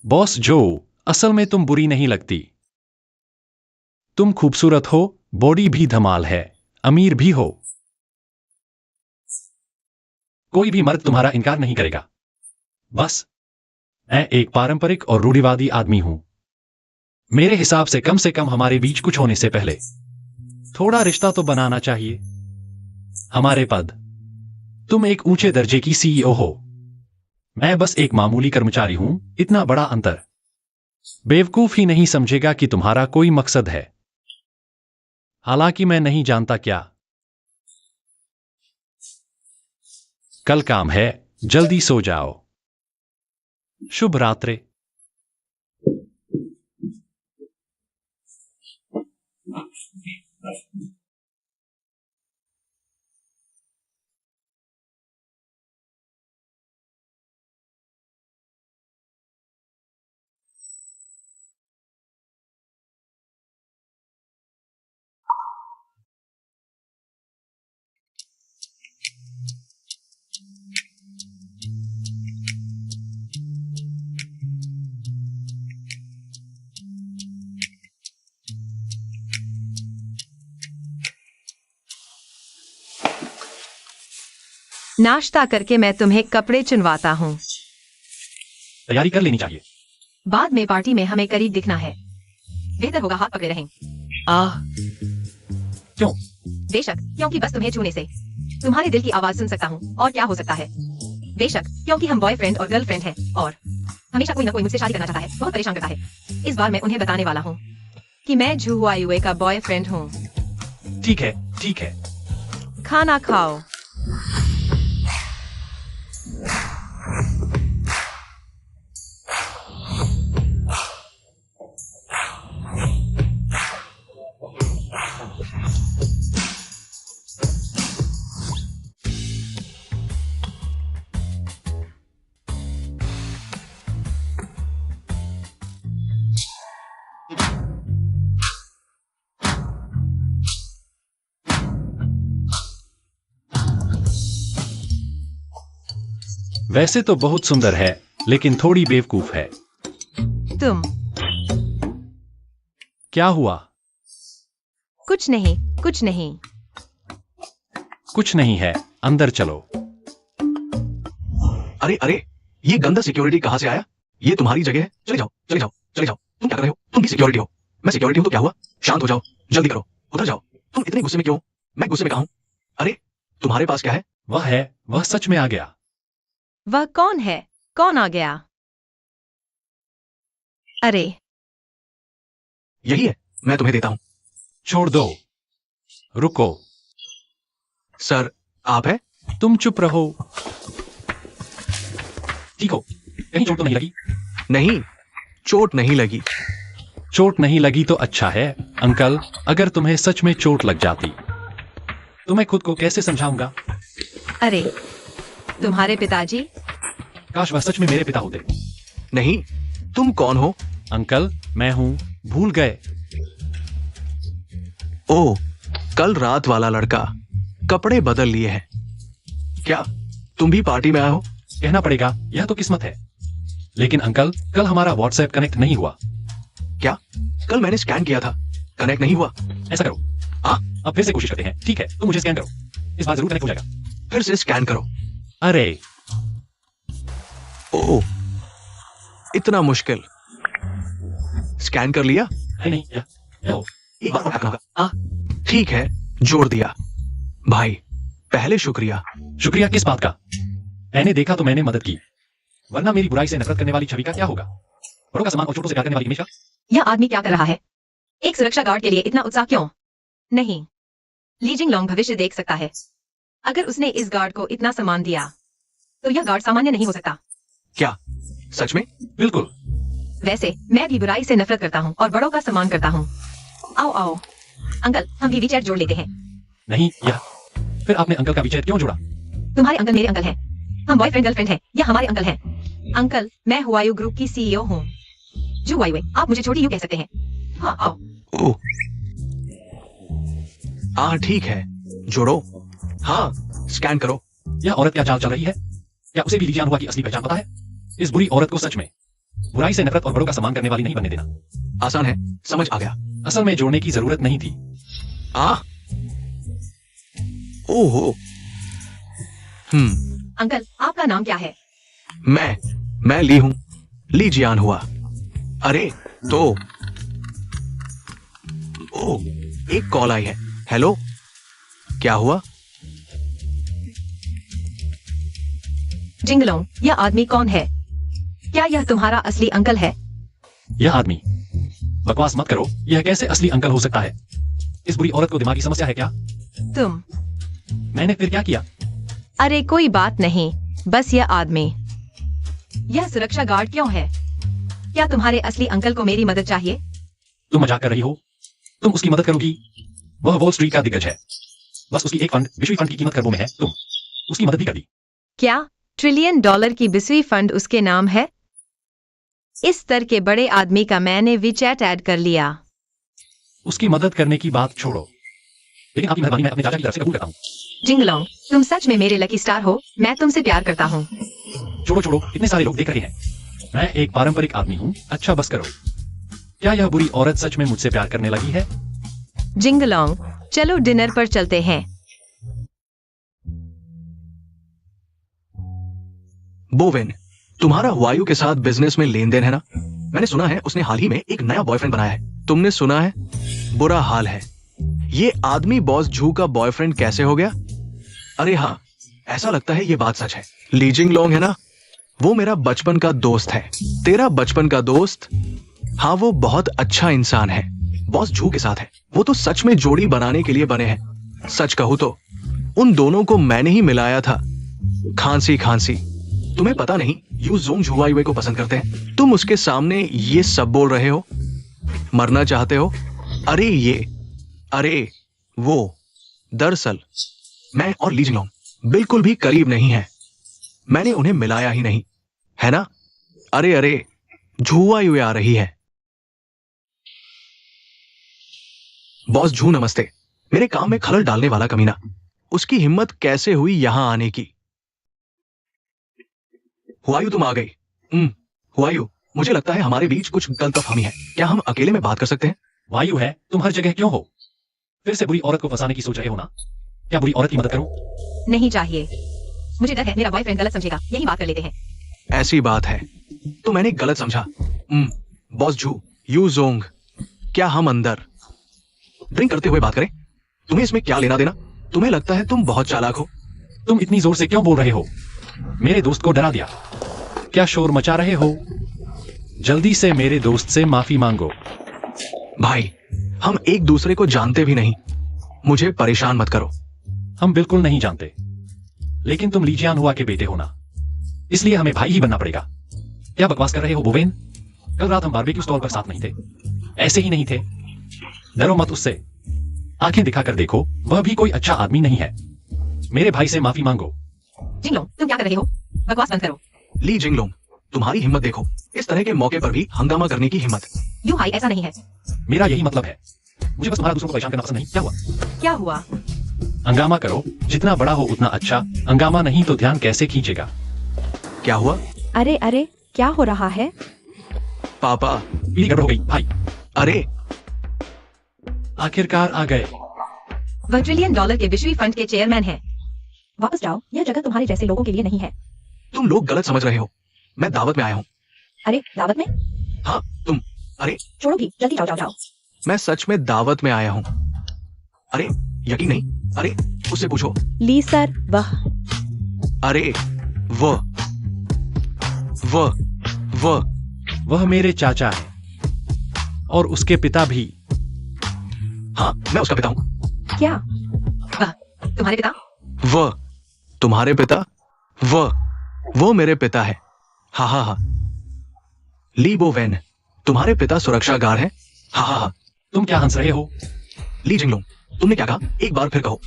बॉस जो, असल में तुम बुरी नहीं लगती। तुम खूबसूरत हो, बॉडी भी धमाल है, अमीर भी हो। कोई भी मर्द तुम्हारा इनकार नहीं करेगा। बस मैं एक पारंपरिक और रूढ़िवादी आदमी हूं। मेरे हिसाब से कम हमारे बीच कुछ होने से पहले थोड़ा रिश्ता तो बनाना चाहिए। हमारे पद, तुम एक ऊंचे दर्जे की सीईओ हो, मैं बस एक मामूली कर्मचारी हूं। इतना बड़ा अंतर बेवकूफ ही नहीं समझेगा कि तुम्हारा कोई मकसद है। हालांकि मैं नहीं जानता क्या। कल काम है, जल्दी सो जाओ। शुभ रात्रि। नाश्ता करके मैं तुम्हें कपड़े चुनवाता हूँ। तैयारी कर लेनी चाहिए। बाद में पार्टी में हमें करीब दिखना है। बेहतर होगा हाथ पकड़े रहें। क्यों? बेशक, क्योंकि बस तुम्हें छूने से तुम्हारे दिल की आवाज सुन सकता हूँ। और क्या हो सकता है? बेशक, क्योंकि हम बॉयफ्रेंड और गर्लफ्रेंड हैं और हमेशा कोई ना कोई मुझसे शादी करना चाहता है, बहुत परेशान करता है। इस बार मैं उन्हें बताने वाला हूँ कि मैं झुहुआ युए का बॉयफ्रेंड हूँ। ठीक है, ठीक है। खाना खाओ। वैसे तो बहुत सुंदर है, लेकिन थोड़ी बेवकूफ है। तुम। क्या हुआ? कुछ नहीं, कुछ नहीं। कुछ नहीं है, अंदर चलो। अरे अरे, ये गंदा सिक्योरिटी कहाँ से आया? ये तुम्हारी जगह है, चले जाओ चले जाओ चले जाओ। तुम क्या कर रहे हो? तुम भी सिक्योरिटी हो। मैं सिक्योरिटी हूं तो क्या हुआ? शांत हो जाओ, जल्दी करो, उधर जाओ। तुम इतने गुस्से में क्यों? मैं गुस्से में कहा हूं? अरे तुम्हारे पास क्या है? वह सच में आ गया। वह कौन है? कौन आ गया? अरे, यही है, मैं तुम्हें देता हूं। छोड़ दो। रुको। सर, आप है? तुम चुप रहो। ठीक हो? कहीं चोट तो नहीं लगी? नहीं, चोट नहीं लगी। चोट नहीं लगी तो अच्छा है। अंकल, अगर तुम्हें सच में चोट लग जाती तो मैं खुद को कैसे समझाऊंगा? अरे, तुम्हारे पिताजी? काश वह सच में मेरे पिता होते। नहीं, तुम कौन हो? अंकल, मैं हूं। भूल गए? ओ, कल रात वाला लड़का। कपड़े बदल लिए हैं। क्या तुम भी पार्टी में आए हो? कहना पड़ेगा, यह तो किस्मत है। लेकिन अंकल, कल हमारा व्हाट्सएप कनेक्ट नहीं हुआ। क्या? कल मैंने स्कैन किया था, कनेक्ट नहीं हुआ। ऐसा करो, अब फिर से कोशिश करते हैं। ठीक है, तुम मुझे स्कैन करो, इस बार जरूर कनेक्ट हो जाएगा। फिर से स्कैन करो। अरे, ओ, इतना मुश्किल। स्कैन कर लिया? नहीं, एक बार और करूंगा। ठीक है, जोड़ दिया। भाई, पहले शुक्रिया। शुक्रिया किस बात का? मैंने देखा तो मैंने मदद की, वरना मेरी बुराई से नफरत करने वाली छवि का क्या होगा? बड़ों का सामान और छोटों से प्यार करने वाली इमेज का? यह आदमी क्या कर रहा है? एक सुरक्षा गार्ड के लिए इतना उत्साह क्यों? नहीं, ली जिंगलोंग भविष्य देख सकता है। अगर उसने इस गार्ड को इतना सम्मान दिया, तो यह गार्ड सामान्य नहीं हो सकता। क्या सच में? बिल्कुल। वैसे मैं भी बुराई से नफरत करता हूँ और बड़ों का सम्मान करता हूँ। आओ आओ अंकल, हम भी वीचैट जोड़ लेते हैं। नहीं, यह फिर आपने अंकल का वीचैट क्यों जोड़ा? तुम्हारे अंकल मेरे अंकल हैं। हम बॉयफ्रेंड गर्लफ्रेंड हैं। यह हमारे अंकल हैं। अंकल, मैं हुआयू ग्रुप की सीईओ हूँ। जू वाई, आप मुझे छोटी यू कह सकते हैं। हाँ, आओ। ओ, ठीक है, जोड़ो। हाँ, स्कैन करो। यह औरत क्या चाल चल रही है? क्या उसे भी ली जानहुआ की असली पहचान पता है? इस बुरी औरत को सच में बुराई से नफरत और बड़ों का सम्मान करने वाली नहीं बनने देना। आसान है, समझ आ गया। असल में जोड़ने की जरूरत नहीं थी। ओहो। अंकल, आपका नाम क्या है? मैं ली हूं, ली जियान हुआ। अरे तो ओ, एक कॉल आई है। हेलो, क्या हुआ? जिंगलोंग, यह आदमी कौन है? क्या यह तुम्हारा असली अंकल है? यह आदमी? बकवास मत करो, यह कैसे असली अंकल हो सकता है? इस बुरी औरत को दिमागी समस्या है क्या? तुम? मैंने फिर क्या किया? अरे कोई बात नहीं, बस यह आदमी। यह सुरक्षा गार्ड क्यों है? क्या तुम्हारे असली अंकल को मेरी मदद चाहिए? तुम मजाक कर रही हो? तुम उसकी मदद करोगी? वह वॉल स्ट्रीट का दिग्गज है। बस उसकी एक फंड, विश्वी फंड की कीमत खरबों में है। तुम उसकी मदद भी कर दी। क्या $1 ट्रिलियन की बिस्वी फंड उसके नाम है? इस स्तर के बड़े आदमी का मैंने वीचैट ऐड कर लिया। उसकी मदद करने की बात छोड़ो, लेकिन आपकी मेहरबानी मैं अपने चाचा की तरफ से कबूल करता हूँ। जिंगलोंग, तुम सच में मेरे लकी स्टार हो। मैं तुमसे प्यार करता हूँ। छोड़ो, इतने सारे लोग देख रहे हैं। मैं एक पारंपरिक आदमी हूँ। अच्छा बस करो। क्या यह बुरी औरत सच में मुझसे प्यार करने लगी है? जिंगलोंग, चलो डिनर पर चलते हैं। बोवेन, तुम्हारा हुआयू के साथ बिजनेस में लेन देन है ना? मैंने सुना है उसने हाल ही में एक नया बॉयफ्रेंड बनाया है। तुमने सुना है? बुरा हाल है। ये आदमी बॉस झू का बॉयफ्रेंड कैसे हो गया? अरे हाँ, ऐसा लगता है ये बात सच है। ली जिंगलोंग है ना, वो मेरा बचपन का दोस्त है। तेरा बचपन का दोस्त? हाँ, वो बहुत अच्छा इंसान है। बॉस झू के साथ है। वो तो सच में जोड़ी बनाने के लिए बने हैं। सच कहूं तो उन दोनों को मैंने ही मिलाया था। खांसी तुम्हें पता नहीं, यू जोंग झुआईवे को पसंद करते हैं। तुम उसके सामने ये सब बोल रहे हो? मरना चाहते हो? अरे वो दरअसल मैं और ली जिंगलोंग बिल्कुल भी करीब नहीं है। मैंने उन्हें मिलाया ही नहीं है ना। अरे झुआईवे आ रही है। बॉस झू नमस्ते। मेरे काम में खलल डालने वाला कमीना, उसकी हिम्मत कैसे हुई यहां आने की? हुआ यू तुम आ गई। हुआ यू, मुझे लगता है हमारे बीच कुछ गलतफहमी है। क्या हम अकेले में बात कर सकते हैं? वायु है, तुम हर जगह क्यों हो? फिर से बुरी औरत को फंसाने की सोच रहे हो ना? क्या बुरी औरत की मदद करूं? नहीं चाहिए। मुझे डर है मेरा बॉयफ्रेंड गलत समझेगा। यही बात कर लेते हैं। ऐसी बात है तो मैंने गलत समझा। बॉस जू, यू जोंग, क्या हम अंदर ड्रिंक करते हुए बात करें? तुम्हें इसमें क्या लेना देना? तुम्हें लगता है तुम बहुत चालाक हो। तुम इतनी जोर से क्यों बोल रहे हो? मेरे दोस्त को डरा दिया। क्या शोर मचा रहे हो? जल्दी से मेरे दोस्त से माफी मांगो। भाई, हम एक दूसरे को जानते भी नहीं। मुझे परेशान मत करो। हम बिल्कुल नहीं जानते, लेकिन तुम लीजियान हुआ के बेटे हो ना, इसलिए हमें भाई ही बनना पड़ेगा। क्या बकवास कर रहे हो बोवेन? कल रात हम बारबेक्यू स्टॉल पर साथ नहीं थे। ऐसे ही नहीं थे। डरो मत उससे। आंखें दिखाकर देखो, वह भी कोई अच्छा आदमी नहीं है। मेरे भाई से माफी मांगो। जिंगलोंग, तुम क्या कर रहे हो? बकवास बंद करो। ली जिंगलोंग, तुम्हारी हिम्मत देखो। इस तरह के मौके पर भी हंगामा करने की हिम्मत। यू हाई, ऐसा नहीं है। मेरा यही मतलब है। मुझे बस तुम्हारा दूसरों को परेशान करना पसंद नहीं। क्या हुआ? क्या हुआ? हंगामा करो, जितना बड़ा हो उतना अच्छा। हंगामा नहीं तो ध्यान कैसे खींचेगा? क्या हुआ? अरे अरे, क्या हो रहा है? पापा। पीली गड़बड़ हो गई भाई। अरे, आखिरकार आ गए। वह $1 ट्रिलियन के विश्व फंड के चेयरमैन हैं। वापस जाओ, यह जगह तुम्हारे जैसे लोगों के लिए नहीं है। तुम लोग गलत समझ रहे हो। मैं दावत में आया हूँ। अरे, दावत में? हाँ, तुम। अरे, छोड़ो भी, जल्दी जाओ जाओ जाओ। मैं सच में दावत में आया हूँ। अरे, यकीन नहीं। अरे, उससे पूछो। ली सर, वह अरे, वह मेरे चाचा है और उसके पिता भी। हाँ, मैं उसका पिता हूँ। क्या? वह तुम्हारे पिता? वह तुम्हारे पिता? वो मेरे पिता है। हाँ हाँ हाँ। ली बोवेन, तुम्हारे पिता सुरक्षा गार्ड है? हाँ हाँ हाँ। तुम क्या हंस रहे हो? ली जिंगलोंग, तुमने क्या कहा? एक बार फिर कहो।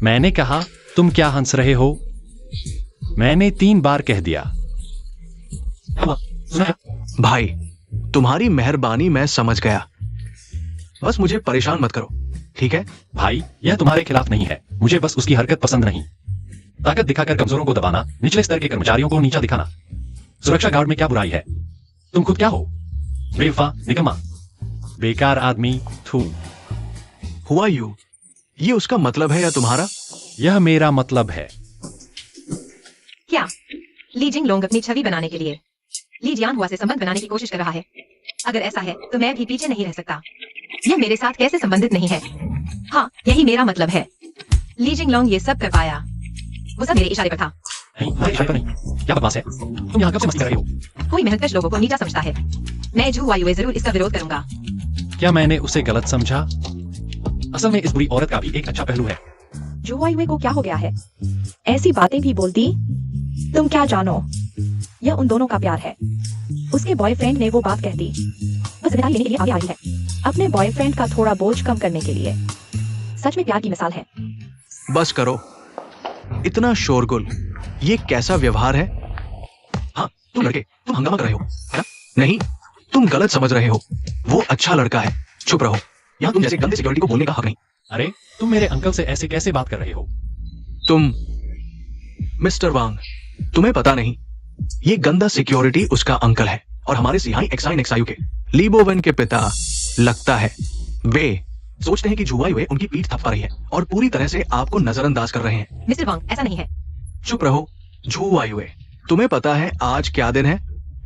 मैंने कहा तुम क्या हंस रहे हो? मैंने 3 बार कह दिया। भाई, तुम्हारी मेहरबानी मैं समझ गया। बस मुझे परेशान मत करो, ठीक है? भाई, यह तुम्हारे खिलाफ नहीं है। मुझे बस उसकी हरकत पसंद नहीं। ताकत दिखाकर कमजोरों को दबाना, निचले स्तर के कर्मचारियों को नीचा दिखाना। सुरक्षा गार्ड में क्या बुराई है? तुम खुद क्या हो? बेवफा, निकम्मा, बेकार आदमी। थू। हुआ यू, ये उसका मतलब है या तुम्हारा? यह मेरा मतलब है। क्या? ली जिंगलोंग अपनी छवि बनाने के लिए ली जियान हुआ से संबंध बनाने की कोशिश कर रहा है। अगर ऐसा है तो मैं भी पीछे नहीं रह सकता। यह मेरे साथ कैसे संबंधित नहीं है? हाँ, यही मेरा मतलब है। ली जिंगलोंग ये सब कर पाया, वो सब मेरे इशारे पर था। नहीं, तुम्हारे इशारे पर नहीं। क्या बकवास है? तुम यहाँ कब से मस्ती कर रहे हो? कोई मेहनतकश लोगों को नीचा समझता है। मैं झू वायुए जरूर इसका विरोध करूंगा। क्या मैंने उसे गलत समझा? असल में इस बुरी औरत का भी एक अच्छा पहलू है। जो वायुए को क्या हो गया है? ऐसी बातें भी बोलती? तुम क्या जानो? यह उन दोनों का प्यार है। उसके बॉयफ्रेंड ने वो बात कह दी। वो जिम्मेदारी लेने के लिए आगे आई है, अपने बॉयफ्रेंड का थोड़ा बोझ कम करने के लिए। सच में प्यार की मिसाल है। बस करो, इतना शोरगुल, ये कैसा व्यवहार है? हाँ, तुम लड़के, तुम हंगामा कर रहे हो, है ना? नहीं, तुम गलत समझ रहे हो। वो अच्छा लड़का है। चुप रहो। यहाँ तुम जैसे गंदे सिक्योरिटी को बोलने का हक नहीं। अरे, तुम मेरे अंकल से ऐसे कैसे बात कर रहे हो? तुम मिस्टर वांग, तुम्हें पता नहीं, ये गंदा सिक्योरिटी उसका अंकल है और हमारे सिहाई एक्साइन एक्सायु के ली बोवेन के पिता। लगता है वे सोचते हैं कि जुवाई वे उनकी पीठ थपका रही है और पूरी तरह से आपको नजरअंदाज कर रहे हैं। मिस्टर वांग, ऐसा नहीं है। चुप रहो जुवाई वे। तुम्हें पता है आज क्या दिन है?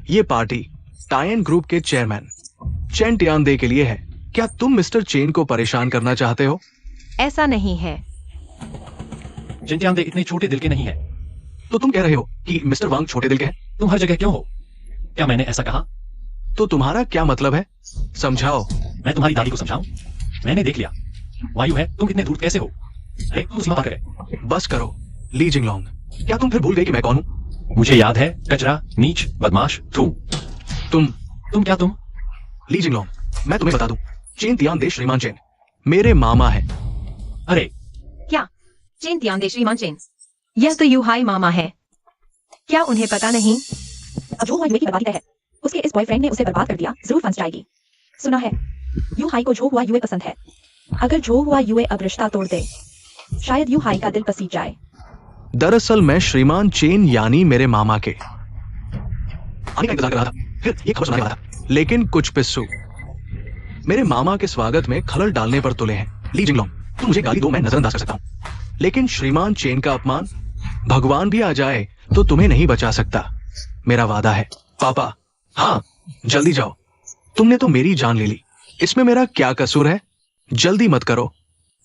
ये पार्टी टायन ग्रुप के चेयरमैन चेन टियानदे के लिए है। क्या तुम मिस्टर चेन को परेशान करना चाहते हो? ऐसा नहीं है। चेन टियानदे इतने छोटे दिल के नहीं है। तो तुम कह रहे हो कि मिस्टर वांग छोटे दिल के हैं? तुम हर जगह क्यों हो? क्या मैंने ऐसा कहा? तो तुम्हारा क्या मतलब है? समझाओ। मैं तुम्हारी दादी को समझाऊं? मैंने देख लिया। वायु है, तुम इतने धूर्त कैसे हो? अरे, तुम सीमा पार करे। बस करो ली जिंगलोंग, क्या तुम फिर भूल गए कि मैं कौन हूँ? मुझे याद है, कचरा, नीच, बदमाश, थू। तुम क्या तुम? ली जिंगलोंग, मैं तुम्हें बता दूं, चेन तियानदे श्रीमान चेन मेरे मामा है। अरे, क्या? चेन तियानदे श्रीमान चेन? यह तो यू हाई मामा है। क्या उन्हें पता नहीं? अब जो हुआ यूए की बर्बादी तय है। उसके इस बॉयफ्रेंड ने उसे बर्बाद कर दिया, जरूर फंस जाएगी। सुना है, यू हाई को जो हुआ यूए पसंद है। अगर जो हुआ यूए अब रिश्ता तोड़ दे, शायद यू हाई का दिल पसीज जाए। दरअसल मैं श्रीमान चेन यानी मेरे मामा के आने का इंतजार कर रहा था, फिर ये खबर सुनाने वाला था। लेकिन कुछ पिस्सू मेरे मामा के स्वागत में खलल डालने पर तुले हैं। ली जिंगलोंग, तुम मुझे गाली दो, मैं नजरअंदाज कर सकता हूँ, लेकिन श्रीमान चेन का अपमान, भगवान भी आ जाए तो तुम्हें नहीं बचा सकता। मेरा वादा है। पापा, हाँ जल्दी जाओ, तुमने तो मेरी जान ले ली, इसमें मेरा क्या कसूर है? जल्दी मत करो,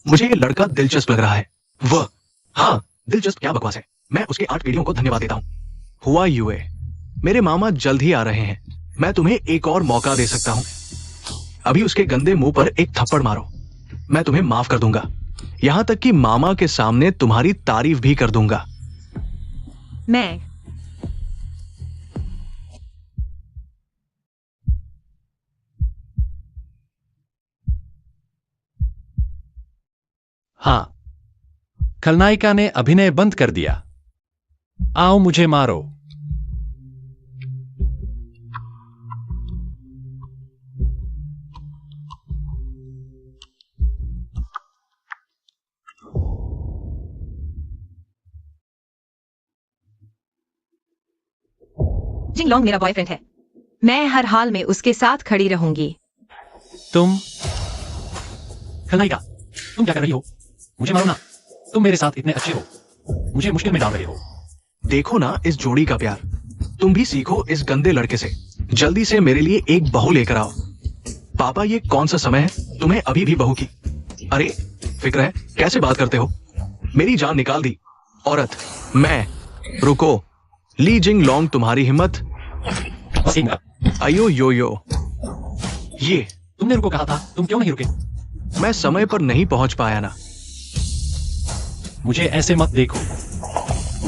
मुझे ये लड़का दिलचस्प लग रहा है। वह, हाँ दिलचस्प क्या बकवास है, मैं उसके 8 पीढ़ियों को धन्यवाद देता हूँ। हुआ यूए, मेरे मामा जल्द ही आ रहे हैं, मैं तुम्हें एक और मौका दे सकता हूँ। अभी उसके गंदे मुंह पर एक थप्पड़ मारो, मैं तुम्हें माफ कर दूंगा, यहां तक कि मामा के सामने तुम्हारी तारीफ भी कर दूंगा। मैं हाँ, खलनायिका ने अभिनय बंद कर दिया। आओ मुझे मारो। जिंगलोंग मेरा बॉयफ्रेंड है, मैं हर हाल में उसके साथ खड़ी रहूंगी। तुम खलनायिका, तुम क्या कर रही हो? मुझे मारो ना, तुम मेरे साथ इतने अच्छे हो, मुझे मुश्किल में डाल रहे हो। देखो ना इस जोड़ी का प्यार, तुम भी सीखो इस गंदे लड़के से। जल्दी से मेरे लिए एक बहू लेकर आओ। पापा ये कौन सा समय है तुम्हें अभी भी बहू की? अरे फिक्र है, कैसे बात करते हो? मेरी जान निकाल दी औरत। मैं, रुको, ली जिंग लोंग तुम्हारी हिम्मत? बस एक मिनट। अयो यो यो, ये तुमने रुको कहा था, तुम क्यों नहीं रुके? मैं समय पर नहीं पहुंच पाया ना। मुझे ऐसे मत देखो,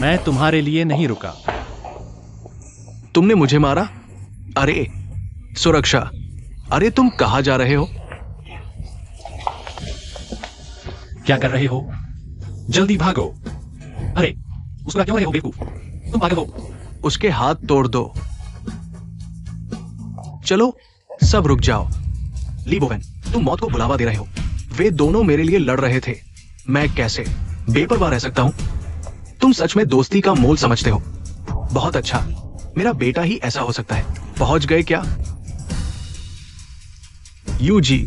मैं तुम्हारे लिए नहीं रुका। तुमने मुझे मारा? अरे सुरक्षा, अरे तुम कहां जा रहे हो? क्या कर रहे हो? जल्दी भागो। अरे उसका क्यों रहे हो बेवकूफ, तुम पागल हो। उसके हाथ तोड़ दो। चलो सब रुक जाओ। ली बोवेन, तुम मौत को बुलावा दे रहे हो। वे दोनों मेरे लिए लड़ रहे थे, मैं कैसे बेपरवाह रह सकता हूं? तुम सच में दोस्ती का मोल समझते हो। बहुत अच्छा, मेरा बेटा ही ऐसा हो सकता है। पहुंच गए क्या? यू जी,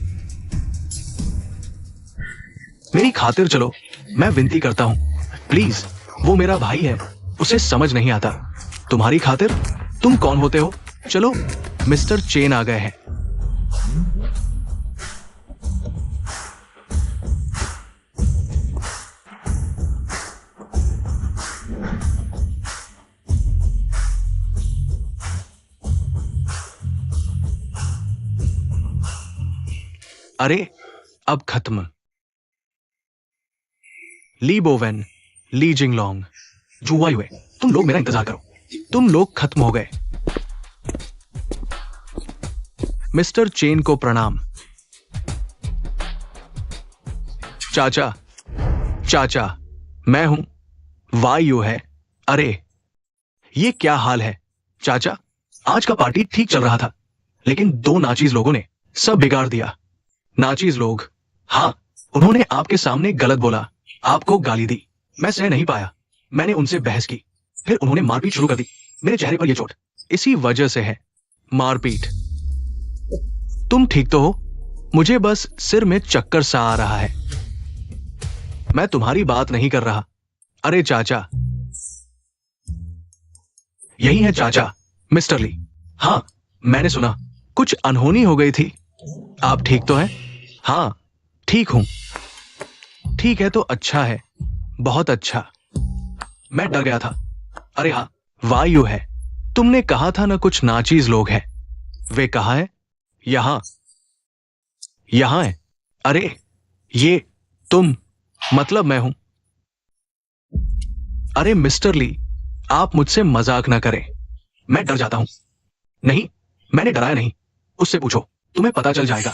मेरी खातिर चलो, मैं विनती करता हूं, प्लीज। वो मेरा भाई है, उसे समझ नहीं आता। तुम्हारी खातिर? तुम कौन होते हो? चलो, मिस्टर चेन आ गए हैं। अरे अब खत्म। ली बोवेन, ली जिंगलोंग, जुआ युए, तुम लोग मेरा इंतजार करो, तुम लोग खत्म हो गए। मिस्टर चेन को प्रणाम। चाचा, चाचा, मैं हूं, वायु है। अरे ये क्या हाल है चाचा? आज का पार्टी ठीक चल रहा था, लेकिन 2 नाचीज लोगों ने सब बिगाड़ दिया। नाचीज लोग? हाँ, उन्होंने आपके सामने गलत बोला, आपको गाली दी। मैं सह नहीं पाया, मैंने उनसे बहस की, फिर उन्होंने मारपीट शुरू कर दी। मेरे चेहरे पर यह चोट इसी वजह से है, मारपीट। तुम ठीक तो हो? मुझे बस सिर में चक्कर सा आ रहा है। मैं तुम्हारी बात नहीं कर रहा। अरे चाचा, यही है चाचा, मिस्टर ली। हाँ, मैंने सुना कुछ अनहोनी हो गई थी। आप ठीक तो हैं? हाँ ठीक हूं। ठीक है तो अच्छा है, बहुत अच्छा। मैं डर गया था। अरे हाँ, वायु है। तुमने कहा था ना कुछ नाचीज लोग हैं। वे कहाँ है? यहां, यहां है। अरे ये तुम, मतलब मैं हूं। अरे मिस्टर ली, आप मुझसे मजाक ना करें, मैं डर जाता हूं। नहीं, मैंने डराया नहीं, उससे पूछो, तुम्हें पता चल जाएगा।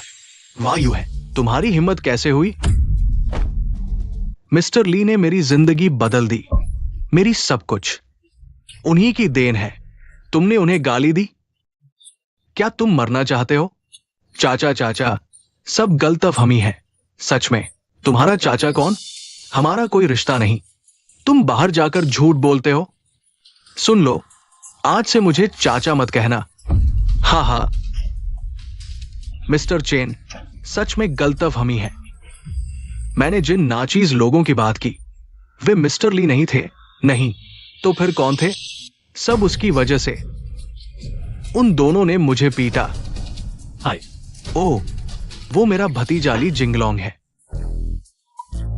वायु है, तुम्हारी हिम्मत कैसे हुई? मिस्टर ली ने मेरी जिंदगी बदल दी, मेरी सब कुछ उन्हीं की देन है। तुमने उन्हें गाली दी। क्या तुम मरना चाहते हो? चाचा, चाचा, सब गलतफहमी है। सच में तुम्हारा चाचा कौन? हमारा कोई रिश्ता नहीं। तुम बाहर जाकर झूठ बोलते हो। सुन लो, आज से मुझे चाचा मत कहना। हाँ हाँ मिस्टर चेन, सच में गलतफहमी है। मैंने जिन नाचीज लोगों की बात की वे मिस्टर ली नहीं थे। नहीं तो फिर कौन थे? सब उसकी वजह से। उन दोनों ने मुझे पीटा। हाय। ओह, वो मेरा भतीजा ली जिंगलोंग है।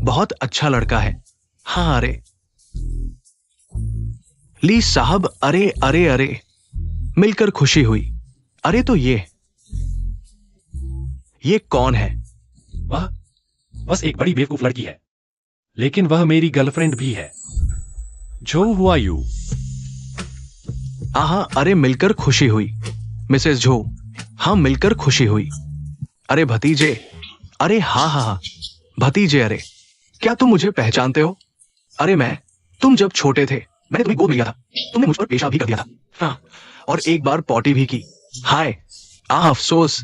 बहुत अच्छा लड़का है। हाँ अरे ली साहब, अरे अरे अरे, मिलकर खुशी हुई। अरे तो ये कौन है? वह बस एक बड़ी बेवकूफ लड़की है, लेकिन वह मेरी गर्लफ्रेंड भी है। जो हुआ यू? आहा, अरे मिलकर खुशी हुई मिसेस झो। हाँ मिलकर खुशी हुई। अरे भतीजे, अरे हाँ हाँ हाँ भतीजे, अरे क्या तुम मुझे पहचानते हो? अरे तुम जब छोटे थे मैंने तुम्हें गोद लिया था, तुमने मुझ पर पेशाब भी कर दिया था। हाँ, और एक बार पॉटी भी की। हाय अफसोस,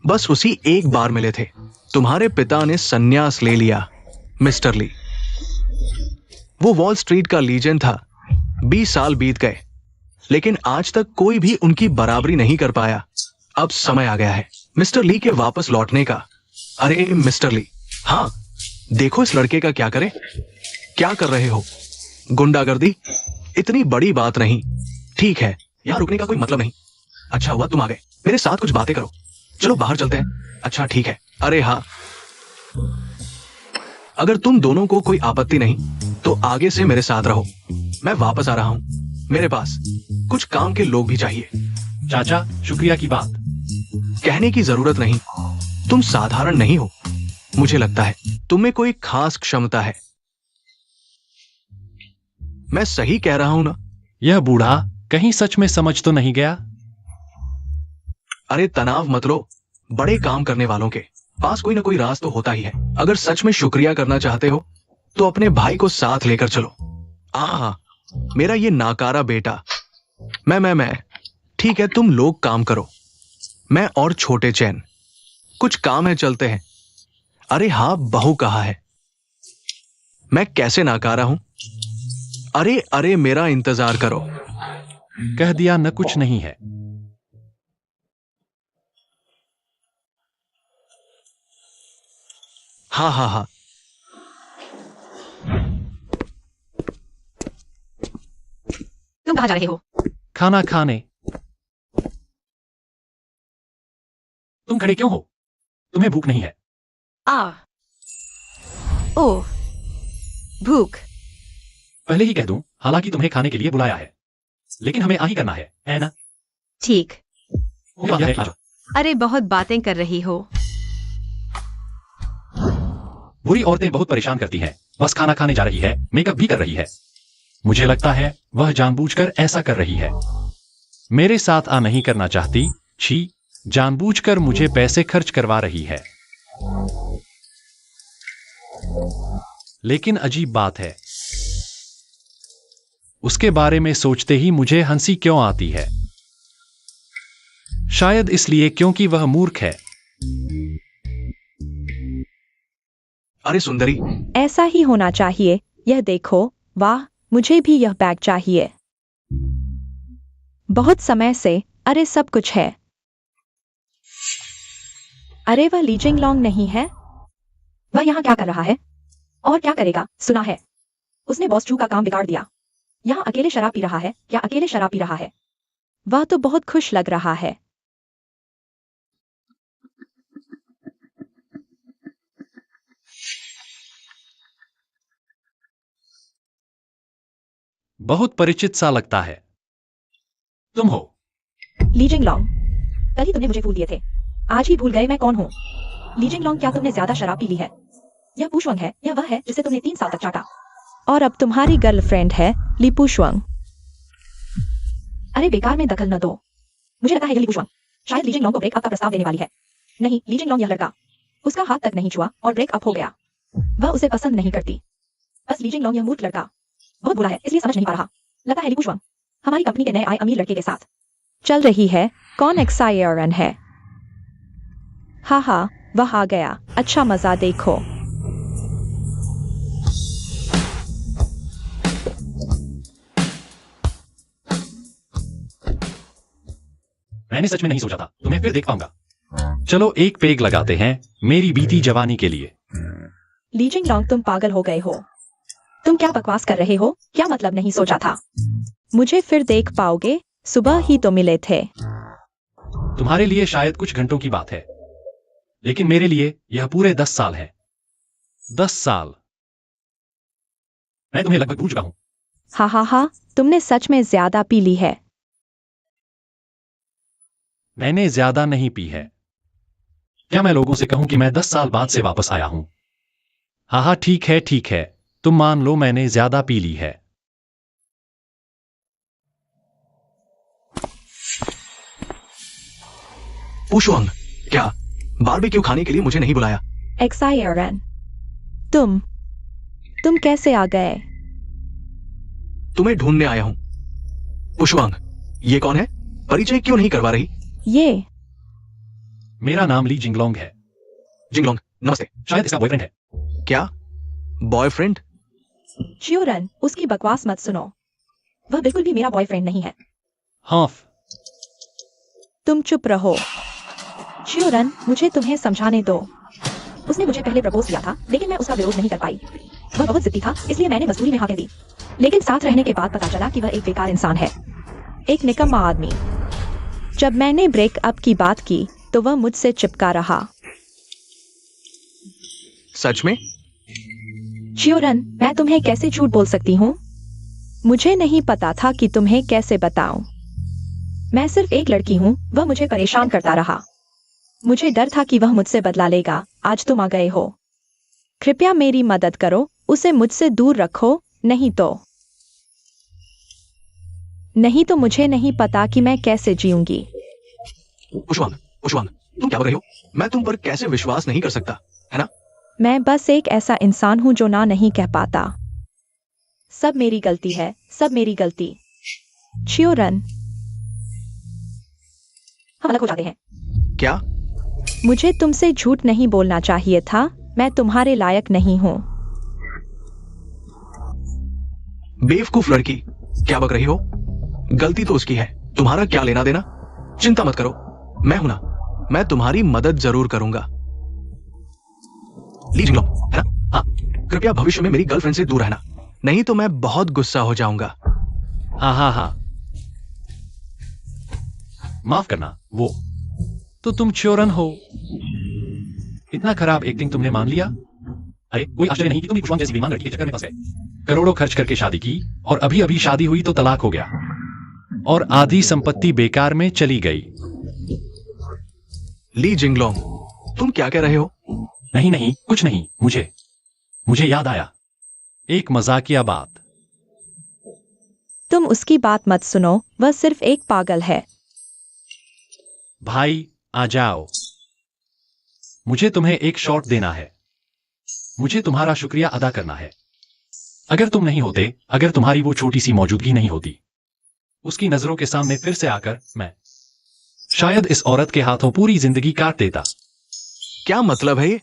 बस उसी एक बार मिले थे। तुम्हारे पिता ने संन्यास ले लिया मिस्टर ली। वो वॉल स्ट्रीट का लीजेंड था। 20 साल बीत गए लेकिन आज तक कोई भी उनकी बराबरी नहीं कर पाया। अब समय आ गया है मिस्टर ली के वापस लौटने का। अरे मिस्टर ली, हाँ देखो इस लड़के का क्या करे। क्या कर रहे हो? गुंडागर्दी? इतनी बड़ी बात नहीं। ठीक है, यहां रुकने का कोई मतलब नहीं। अच्छा हुआ तुम आ गए, मेरे साथ कुछ बातें करो। चलो बाहर चलते हैं। अच्छा ठीक है। अरे हाँ, अगर तुम दोनों को कोई आपत्ति नहीं तो आगे से मेरे साथ रहो। मैं वापस आ रहा हूं। मेरे पास कुछ काम के लोग भी चाहिए। चाचा, शुक्रिया की बात। कहने की जरूरत नहीं। तुम साधारण नहीं हो। मुझे लगता है तुम में कोई खास क्षमता है। मैं सही कह रहा हूं ना? यह बूढ़ा कहीं सच में समझ तो नहीं गया? अरे तनाव मत लो। बड़े काम करने वालों के पास कोई ना कोई राज तो होता ही है। अगर सच में शुक्रिया करना चाहते हो तो अपने भाई को साथ लेकर चलो। मेरा ये नाकारा बेटा। मैं ठीक है, तुम लोग काम करो। मैं और छोटे चैन कुछ काम है, चलते हैं। अरे हाँ, बहू कहा है। मैं कैसे नाकारा हूं? अरे अरे मेरा इंतजार करो। कह दिया न, कुछ नहीं है। हाँ हाँ हाँ, तुम कहाँ जा रहे हो? खाना खाने। तुम खड़े क्यों हो? तुम्हें भूख नहीं है? ओह, भूख। पहले ही कह दूं, हालांकि तुम्हें खाने के लिए बुलाया है, लेकिन हमें आही करना है ना? ठीक। क्या है? आजा। अरे बहुत बातें कर रही हो। बुरी औरतें बहुत परेशान करती हैं। बस खाना खाने जा रही है, मेकअप भी कर रही है। मुझे लगता है वह जानबूझकर ऐसा कर रही है। मेरे साथ आ नहीं करना चाहती। छी, जानबूझकर मुझे पैसे खर्च करवा रही है। लेकिन अजीब बात है, उसके बारे में सोचते ही मुझे हंसी क्यों आती है? शायद इसलिए क्योंकि वह मूर्ख है। अरे सुंदरी, ऐसा ही होना चाहिए। यह देखो, वाह, मुझे भी यह बैग चाहिए। बहुत समय से। अरे सब कुछ है। अरे वह ली जिंगलोंग नहीं है? वह यहाँ क्या कर रहा है? और क्या करेगा? सुना है उसने बॉस चू का काम बिगाड़ दिया। यहाँ अकेले शराब पी रहा है। क्या अकेले शराब पी रहा है? वह तो बहुत खुश लग रहा है। बहुत परिचित सा लगता है। तुम हो? ली जिंगलोंग, कल ही तुमने मुझे भूल दिए थे, आज ही भूल गए मैं कौन हूँ? ली जिंगलोंग, क्या तुमने ज्यादा शराब पी ली है? यह पुशवंग है। यह वह है जिसे तुमने 3 साल तक चाटा। और अब तुम्हारी गर्लफ्रेंड है ली पुशवंग। अरे बेकार में दखल न दो। मुझे लगा है ये ली पुशवंग शायद ली जिंगलोंग को ब्रेकअप का प्रस्ताव देने वाली है। नहीं, ली जिंगलोंग, यह लड़का उसका हाथ तक नहीं छुआ और ब्रेकअप हो गया। वह उसे पसंद नहीं करती। बस ली जिंगलोंग, यह मूर्ख लड़का बहुत बुरा है, इसलिए समझ नहीं पा रहा। लगा है ली पुशवंग हमारी कंपनी के नए आए अमीर लड़के के साथ चल रही है। कौन एक्सायरन है? हाँ हाँ, वह आ गया। अच्छा मजा देखो। मैंने सच में नहीं सोचा था तुम्हें फिर देख पाऊंगा। चलो एक पेग लगाते हैं मेरी बीती जवानी के लिए। ली जिंगलोंग, तुम पागल हो गए हो। तुम क्या बकवास कर रहे हो? क्या मतलब नहीं सोचा था? मुझे फिर देख पाओगे? सुबह ही तो मिले थे। तुम्हारे लिए शायद कुछ घंटों की बात है, लेकिन मेरे लिए यह पूरे 10 साल है। 10 साल। मैं तुम्हें लगभग भूल चुका हूं। हा हा हा, तुमने सच में ज्यादा पी ली है। मैंने ज्यादा नहीं पी है। क्या मैं लोगों से कहूं कि मैं 10 साल बाद से वापस आया हूं? हाँ हाँ, ठीक है, तुम मान लो मैंने ज्यादा पी ली है। पुशवांग, क्या बारबेक्यू खाने के लिए मुझे नहीं बुलाया? एक्सायरन, तुम कैसे आ गए? तुम्हें ढूंढने आया हूं। पुशवांग, ये कौन है? परिचय क्यों नहीं करवा रही? ये मेरा नाम ली जिंगलोंग है। जिंगलोंग, नमस्ते। शायद इसका बॉयफ्रेंड है। क्या बॉयफ्रेंड? चियोरन, उसकी बकवास मत सुनो। वह बिल्कुल भी मेरा बॉयफ्रेंड नहीं है। हाँ, तुम चुप रहो। चियोरन, मुझे तुम्हें समझाने दो। उसने मुझे पहले प्रपोज किया था, लेकिन मैं उसका विरोध नहीं कर पाई। वह बहुत जिद्दी था, इसलिए मैंने मजबूरी में हाँ कह दी। लेकिन साथ रहने के बाद पता चला कि वह एक बेकार इंसान है, एक निकम्मा आदमी। जब मैंने ब्रेकअप की बात की तो वह मुझसे चिपका रहा। सच में? चियोरन, मैं तुम्हें कैसे झूठ बोल सकती हूँ? मुझे नहीं पता था कि तुम्हें कैसे बताऊं। मैं सिर्फ एक लड़की हूँ, वह मुझे परेशान करता रहा। मुझे डर था कि वह मुझसे बदला लेगा। आज तुम आ गए हो। कृपया मेरी मदद करो, उसे मुझसे दूर रखो, नहीं तो मुझे नहीं पता कि मैं कैसे जीऊंगी। पुशवांग, तुम क्या बोल रही हो? मैं तुम पर कैसे विश्वास नहीं कर सकता, है ना? मैं बस एक ऐसा इंसान हूं जो ना नहीं कह पाता। सब मेरी गलती है, सब मेरी गलती। चियोरन, हम अलग हो जाते हैं। क्या? मुझे तुमसे झूठ नहीं बोलना चाहिए था। मैं तुम्हारे लायक नहीं हूं। बेवकूफ लड़की, क्या बक रही हो? गलती तो उसकी है, तुम्हारा क्या लेना देना? चिंता मत करो, मैं हूं ना। मैं तुम्हारी मदद जरूर करूंगा। ली जिंगलोंग, है ना? हाँ, कृपया भविष्य में मेरी गर्लफ्रेंड से दूर रहना, नहीं तो मैं बहुत गुस्सा हो जाऊंगा। हाँ, माफ करना, वो तो तुम चियोरन हो। इतना खराब एक्टिंग तुमने मान लिया? अरे कोई आश्चर्य नहीं कि तुम पुशवांग जैसी बेईमान लड़की के चक्कर में फंस गए। करोड़ों खर्च करके शादी की और अभी शादी हुई तो तलाक हो गया और आधी संपत्ति बेकार में चली गई। ली जिंगलोंग, तुम क्या कह रहे हो? नहीं, कुछ नहीं। मुझे याद आया एक मजाकिया बात। तुम उसकी बात मत सुनो, वह सिर्फ एक पागल है। भाई आ जाओ, मुझे तुम्हें एक शॉट देना है। मुझे तुम्हारा शुक्रिया अदा करना है। अगर तुम नहीं होते, अगर तुम्हारी वो छोटी सी मौजूदगी नहीं होती, उसकी नजरों के सामने फिर से आकर मैं शायद इस औरत के हाथों पूरी जिंदगी काट देता। क्या मतलब है ये?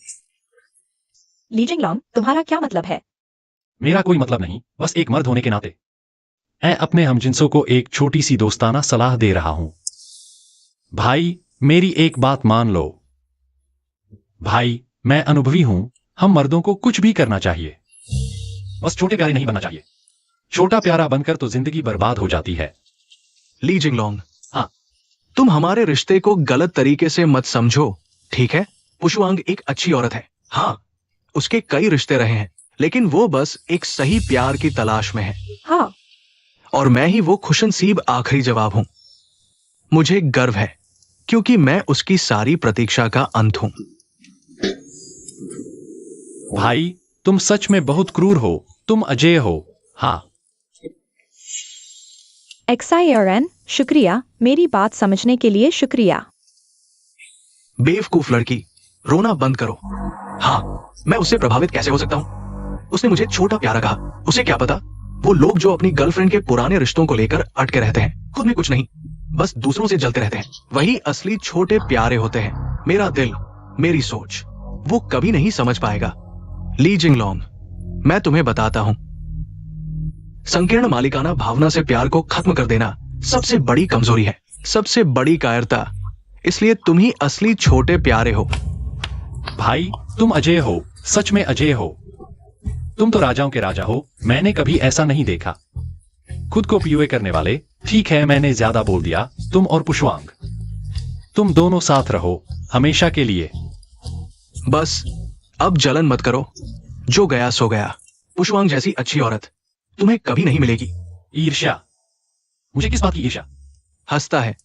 ली जिंगलोंग, तुम्हारा क्या मतलब है? मेरा कोई मतलब नहीं, बस एक मर्द होने के नाते मैं अपने हमजिंसों को एक छोटी सी दोस्ताना सलाह दे रहा हूं। भाई, मेरी एक बात मान लो। भाई, मैं अनुभवी हूं, हम मर्दों को कुछ भी करना चाहिए, बस छोटे प्यारे नहीं बनना चाहिए। छोटा प्यारा बनकर तो जिंदगी बर्बाद हो जाती है। ली जिंगलोंग, हाँ, तुम हमारे रिश्ते को गलत तरीके से मत समझो, ठीक है? पुशवांग एक अच्छी औरत है। हाँ, उसके कई रिश्ते रहे हैं, लेकिन वो बस एक सही प्यार की तलाश में है। हाँ, और मैं ही वो खुशनसीब आखिरी जवाब हूं। मुझे गर्व है, क्योंकि मैं उसकी सारी प्रतीक्षा का अंत हूं। भाई, तुम सच में बहुत क्रूर हो, तुम अजेय हो। हाँ, एक्सायरन, शुक्रिया, मेरी बात समझने के लिए शुक्रिया। बेवकूफ लड़की, रोना बंद करो। हाँ, मैं उससे प्रभावित कैसे हो सकता हूं? उसने मुझे छोटा प्यारा कहा। उसे क्या पता, वो लोग जो अपनी गर्लफ्रेंड के पुराने रिश्तों को लेकर अटके रहते हैं, खुद में कुछ नहीं, बस दूसरों से जलते रहते हैं, वही असली छोटे प्यारे होते हैं। मेरा दिल, मेरी सोच, वो कभी नहीं समझ पाएगा। ली जिंगलोंग, मैं तुम्हें बताता हूं, संकीर्ण मालिकाना भावना से प्यार को खत्म कर देना सबसे बड़ी कमजोरी है। सबसे बड़ी कायरता, इसलिए तुम ही असली छोटे प्यारे हो। भाई तुम अजय हो, सच में अजय हो। तुम तो राजाओं के राजा हो, मैंने कभी ऐसा नहीं देखा। खुद को पीओए करने वाले। ठीक है, मैंने ज्यादा बोल दिया। तुम और पुष्वांग, तुम दोनों साथ रहो हमेशा के लिए। बस अब जलन मत करो, जो गया सो गया। पुष्वांग जैसी अच्छी औरत तुम्हें कभी नहीं मिलेगी। ईर्ष्या? मुझे किस बात की ईर्ष्या? हंसता है।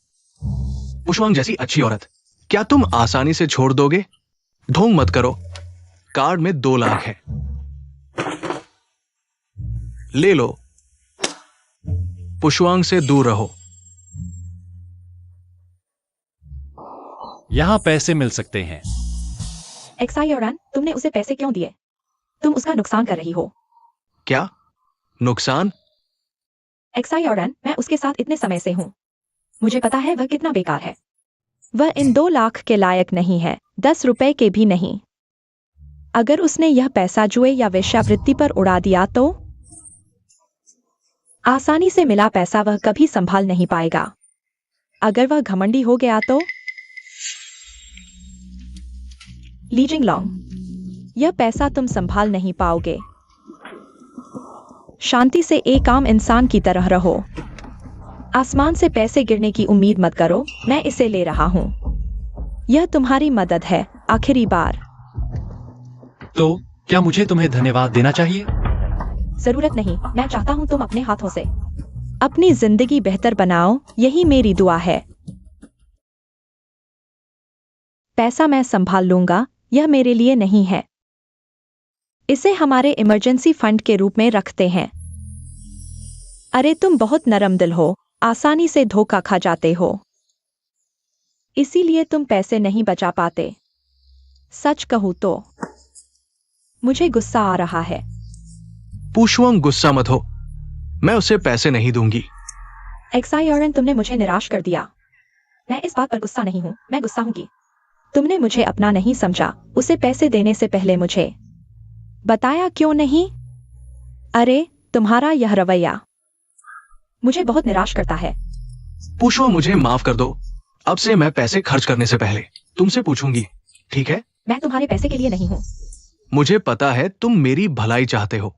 पुष्वांग जैसी अच्छी औरत क्या तुम आसानी से छोड़ दोगे? ढोंग मत करो, कार्ड में 2 लाख है, ले लो। पुष्वांग से दूर रहो। यहां पैसे मिल सकते हैं। एक्सायोरन, तुमने उसे पैसे क्यों दिए? तुम उसका नुकसान कर रही हो। क्या नुकसान? एक्सायोरन, मैं उसके साथ इतने समय से हूं। मुझे पता है वह कितना बेकार है। वह इन 2 लाख के लायक नहीं है, 10 रुपए के भी नहीं। अगर उसने यह पैसा जुए या वेश्यावृत्ति पर उड़ा दिया तो? आसानी से मिला पैसा वह कभी संभाल नहीं पाएगा। अगर वह घमंडी हो गया तो? ली जिंगलॉन्ग, यह पैसा तुम संभाल नहीं पाओगे। शांति से एक आम इंसान की तरह रहो। आसमान से पैसे गिरने की उम्मीद मत करो, मैं इसे ले रहा हूं। यह तुम्हारी मदद है, आखिरी बार। तो क्या मुझे तुम्हें धन्यवाद देना चाहिए? जरूरत नहीं, मैं चाहता हूं तुम अपने हाथों से अपनी जिंदगी बेहतर बनाओ, यही मेरी दुआ है। पैसा मैं संभाल लूंगा, यह मेरे लिए नहीं है। इसे हमारे इमरजेंसी फंड के रूप में रखते हैं। अरे तुम बहुत नरम दिल हो, आसानी से धोखा खा जाते हो, इसीलिए तुम पैसे नहीं बचा पाते। सच कहूं तो मुझे गुस्सा आ रहा है। पुष्वांग गुस्सा मत हो, मैं उसे पैसे नहीं दूंगी। एक्सायोरन, तुमने मुझे निराश कर दिया। मैं इस बात पर गुस्सा नहीं हूं, मैं गुस्सा हूं कि तुमने मुझे अपना नहीं समझा। उसे पैसे देने से पहले मुझे बताया क्यों नहीं? अरे तुम्हारा यह रवैया मुझे बहुत निराश करता है। पुष्वा, मुझे माफ कर दो। अब से मैं पैसे खर्च करने से पहले तुमसे पूछूंगी, ठीक है? मैं तुम्हारे पैसे के लिए नहीं हूं। मुझे पता है तुम मेरी भलाई चाहते हो।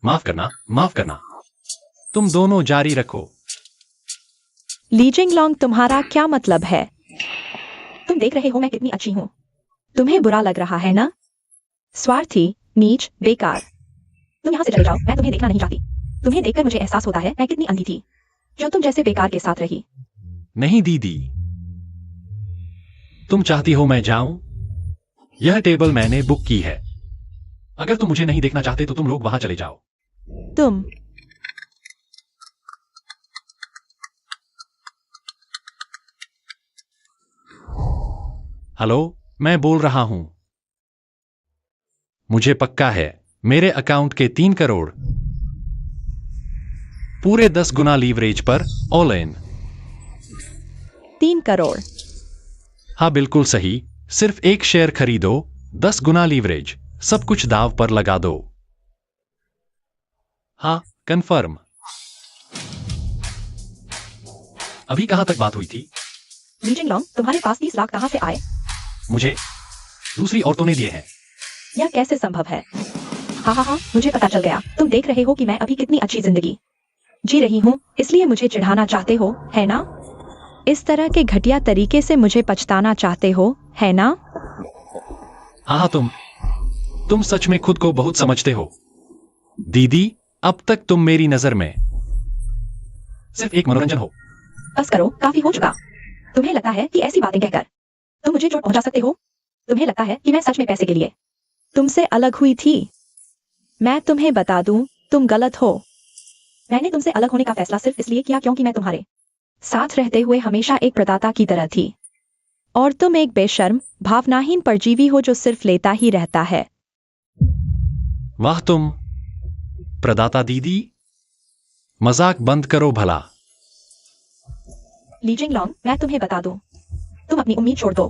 माफ करना, माफ करना। तुम दोनों जारी रखो। ली जिंगलॉन्ग, तुम्हारा क्या मतलब है? तुम देख रहे हो मैं कितनी अच्छी हूं। तुम्हें बुरा लग रहा है ना? स्वार्थी, नीच, बेकार। तुम यहां से चले जाओ, मैं तुम्हें देखना नहीं चाहती। तुम्हें देखकर मुझे एहसास होता है मैं कितनी अंधी थी जो तुम जैसे बेकार के साथ रही। नहीं दीदी, तुम चाहती हो मैं जाऊं? यह टेबल मैंने बुक की है। अगर तुम मुझे नहीं देखना चाहते तो तुम लोग वहां चले जाओ। तुम हेलो, मैं बोल रहा हूं। मुझे पक्का है मेरे अकाउंट के 3 करोड़ पूरे 10 गुना लीवरेज पर ऑल इन। 3 करोड़? हाँ बिल्कुल सही। सिर्फ एक शेयर खरीदो, 10 गुना लीवरेज, सब कुछ दाव पर लगा दो। हाँ कंफर्म। अभी कहां तक बात हुई थी? ली जिंगलॉन्ग, तुम्हारे पास 30 लाख कहां से आए? मुझे दूसरी औरतों ने दिए हैं। यह कैसे संभव है? हाँ, मुझे पता चल गया। तुम देख रहे हो कि मैं अभी कितनी अच्छी जिंदगी जी रही हूँ, इसलिए मुझे चिढ़ाना चाहते हो, है ना? इस तरह के घटिया तरीके से मुझे पछताना चाहते हो, है ना? हाँ, तुम सच में खुद को बहुत समझते हो। दीदी, अब तक तुम मेरी नजर में सिर्फ एक मनोरंजन हो। बस करो, काफी हो चुका। तुम्हें लगता है कि ऐसी बातें कहकर तुम मुझे चोट पहुंचा सकते हो? तुम्हें लगता है कि मैं सच में पैसे के लिए तुमसे अलग हुई थी? मैं तुम्हें बता दूं, तुम गलत हो। मैंने तुमसे अलग होने का फैसला सिर्फ इसलिए किया क्योंकि मैं तुम्हारे साथ रहते हुए हमेशा एक प्रदाता की तरह थी, और तुम एक बेशर्म, भावनाहीन परजीवी हो जो सिर्फ लेता ही रहता है। वाह तुम प्रदाता दीदी, मजाक बंद करो भला। ली जिंगलॉन्ग, मैं तुम्हें बता दूं, तुम अपनी उम्मीद छोड़ दो।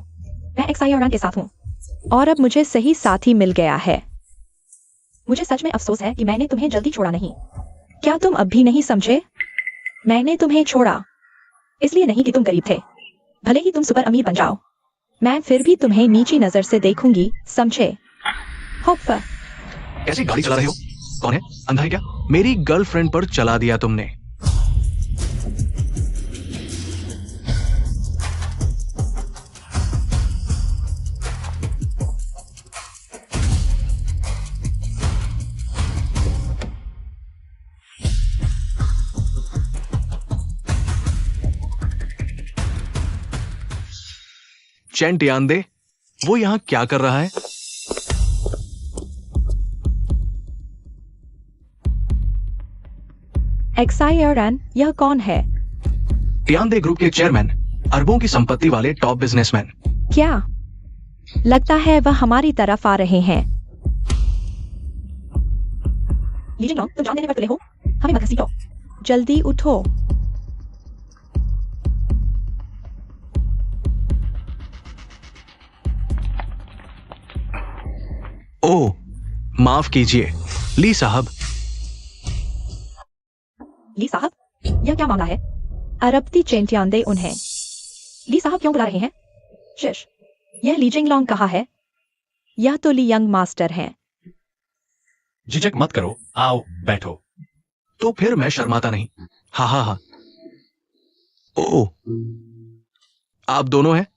मैं एक्सायोरन के साथ हूं, और अब मुझे सही साथी मिल गया है। मुझे सच में अफसोस है कि मैंने तुम्हें जल्दी छोड़ा नहीं। क्या तुम अब भी नहीं समझे? मैंने तुम्हें छोड़ा इसलिए नहीं कि तुम गरीब थे। भले ही तुम सुपर अमीर बन जाओ, मैं फिर भी तुम्हें नीची नजर से देखूंगी, समझे? होप। कैसी गाड़ी चला रहे हो? कौन है? अंधा है क्या? मेरी गर्लफ्रेंड पर चला दिया तुमने। चैन टियान दे, वो यहां क्या कर रहा है? XIRN, यह कौन है? टियान दे ग्रुप के चेयरमैन, अरबों की संपत्ति वाले टॉप बिजनेसमैन। क्या लगता है वह हमारी तरफ आ रहे हैं? लीजिए नो, तुम जान देने पर तुले हो, हमें मत घसीटो। जल्दी उठो। ओह, माफ कीजिए ली साहब। ली साहब, यह क्या मामला है? अरबती चेंटियान दे उन्हें। ली साहब क्यों बुला रहे हैं? शिश, यह ली जिंगलोंग कहाँ है? यह तो ली यंग मास्टर हैं। झिझक मत करो, आओ बैठो। तो फिर मैं शर्माता नहीं। हाँ हाँ हाँ। ओह, आप दोनों हैं?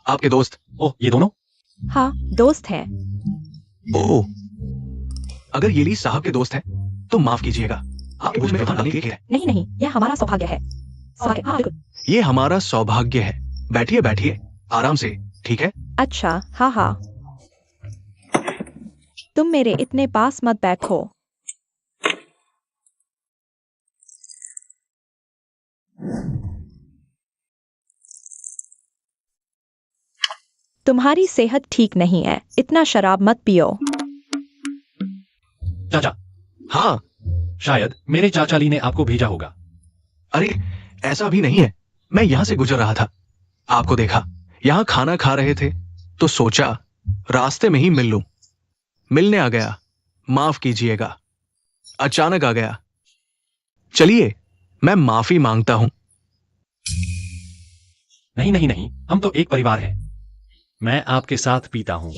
आपके दोस्त? ओह, ये दोनों? हाँ, दोस्त हैं। ओह, अगर ये ली साहब के दोस्त हैं, तो माफ कीजिएगा, आपके मुझ में व्यवहार डालने के लिए। नहीं नहीं, यह हमारा सौभाग्य है। सौभाग्य, हाँ बिल्कुल। ये हमारा सौभाग्य है। बैठिए बैठिए, आराम से, ठीक है? अच्छा, हाँ हाँ। तुम मेरे इतने पास मत बैठो। तुम्हारी सेहत ठीक नहीं है, इतना शराब मत पियो। चाचा, हाँ। शायद मेरे चाचा ली ने आपको भेजा होगा। अरे, ऐसा भी नहीं है। मैं यहां से गुजर रहा था, आपको देखा, यहां खाना खा रहे थे, तो सोचा रास्ते में ही मिल लूं। मिलने आ गया, माफ कीजिएगा, अचानक आ गया। चलिए, मैं माफी मांगता हूं। नहीं नहीं नहीं, हम तो एक परिवार हैं। मैं आपके साथ पीता हूं।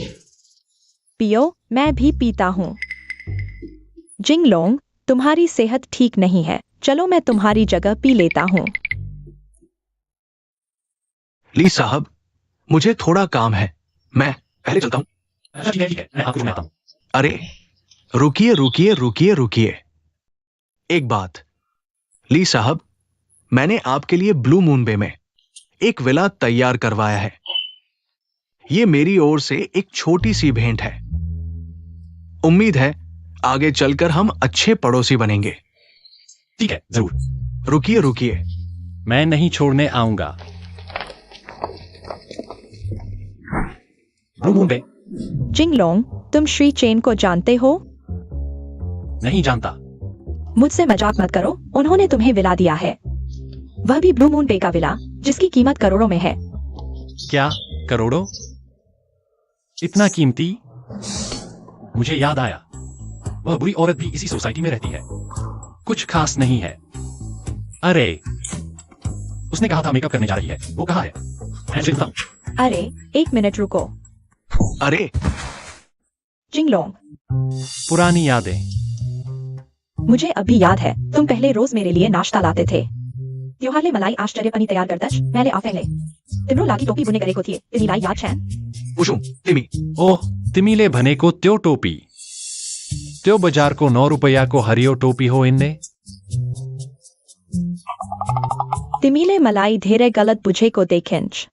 पियो, मैं भी पीता हूँ। जिंगलोंग, तुम्हारी सेहत ठीक नहीं है, चलो मैं तुम्हारी जगह पी लेता हूँ। ली साहब, मुझे थोड़ा काम है, मैं पहले चलता हूं। अच्छा ठीक है, मैं आपको सुनाता हूं। अरे, रुकिए रुकिए रुकिए रुकिए, एक बात। ली साहब, मैंने आपके लिए ब्लू मून बे में एक विला तैयार करवाया है। ये मेरी ओर से एक छोटी सी भेंट है। उम्मीद है आगे चलकर हम अच्छे पड़ोसी बनेंगे। ठीक है, जरूर। रुकिए रुकिए, मैं नहीं छोड़ने आऊंगा। ब्लू मून बे? जिंगलोंग, तुम श्री चेन को जानते हो? नहीं जानता। मुझसे मजाक मत करो, उन्होंने तुम्हें विला दिया है, वह भी ब्लू मून बे का विला, जिसकी कीमत करोड़ों में है। क्या करोड़ों? इतना कीमती? मुझे याद आया, वह बुरी औरत भी इसी सोसाइटी में रहती है। कुछ खास नहीं है। अरे, उसने कहा था मेकअप करने जा रही है, वो कहाँ है? मैं चलता हूं। अरे, एक मिनट रुको। अरे जिंगलोंग, पुरानी यादें। मुझे अभी याद है, तुम पहले रोज मेरे लिए नाश्ता लाते थे। त्योहारले मलाई आश्चर्य पनी तैयार करदश, मैंने आफेंगले तिम्रो लागी टोपी बुने करे को थिए, तिमीलाई याद छेन? पुशू, तिमी। ओह, तिमीले भने को त्यो टोपी, त्यो बाजार को 9 रुपया को हरियो टोपी हो इनने। तिमीले मलाई धेरे गलत बुझे को देखेंच।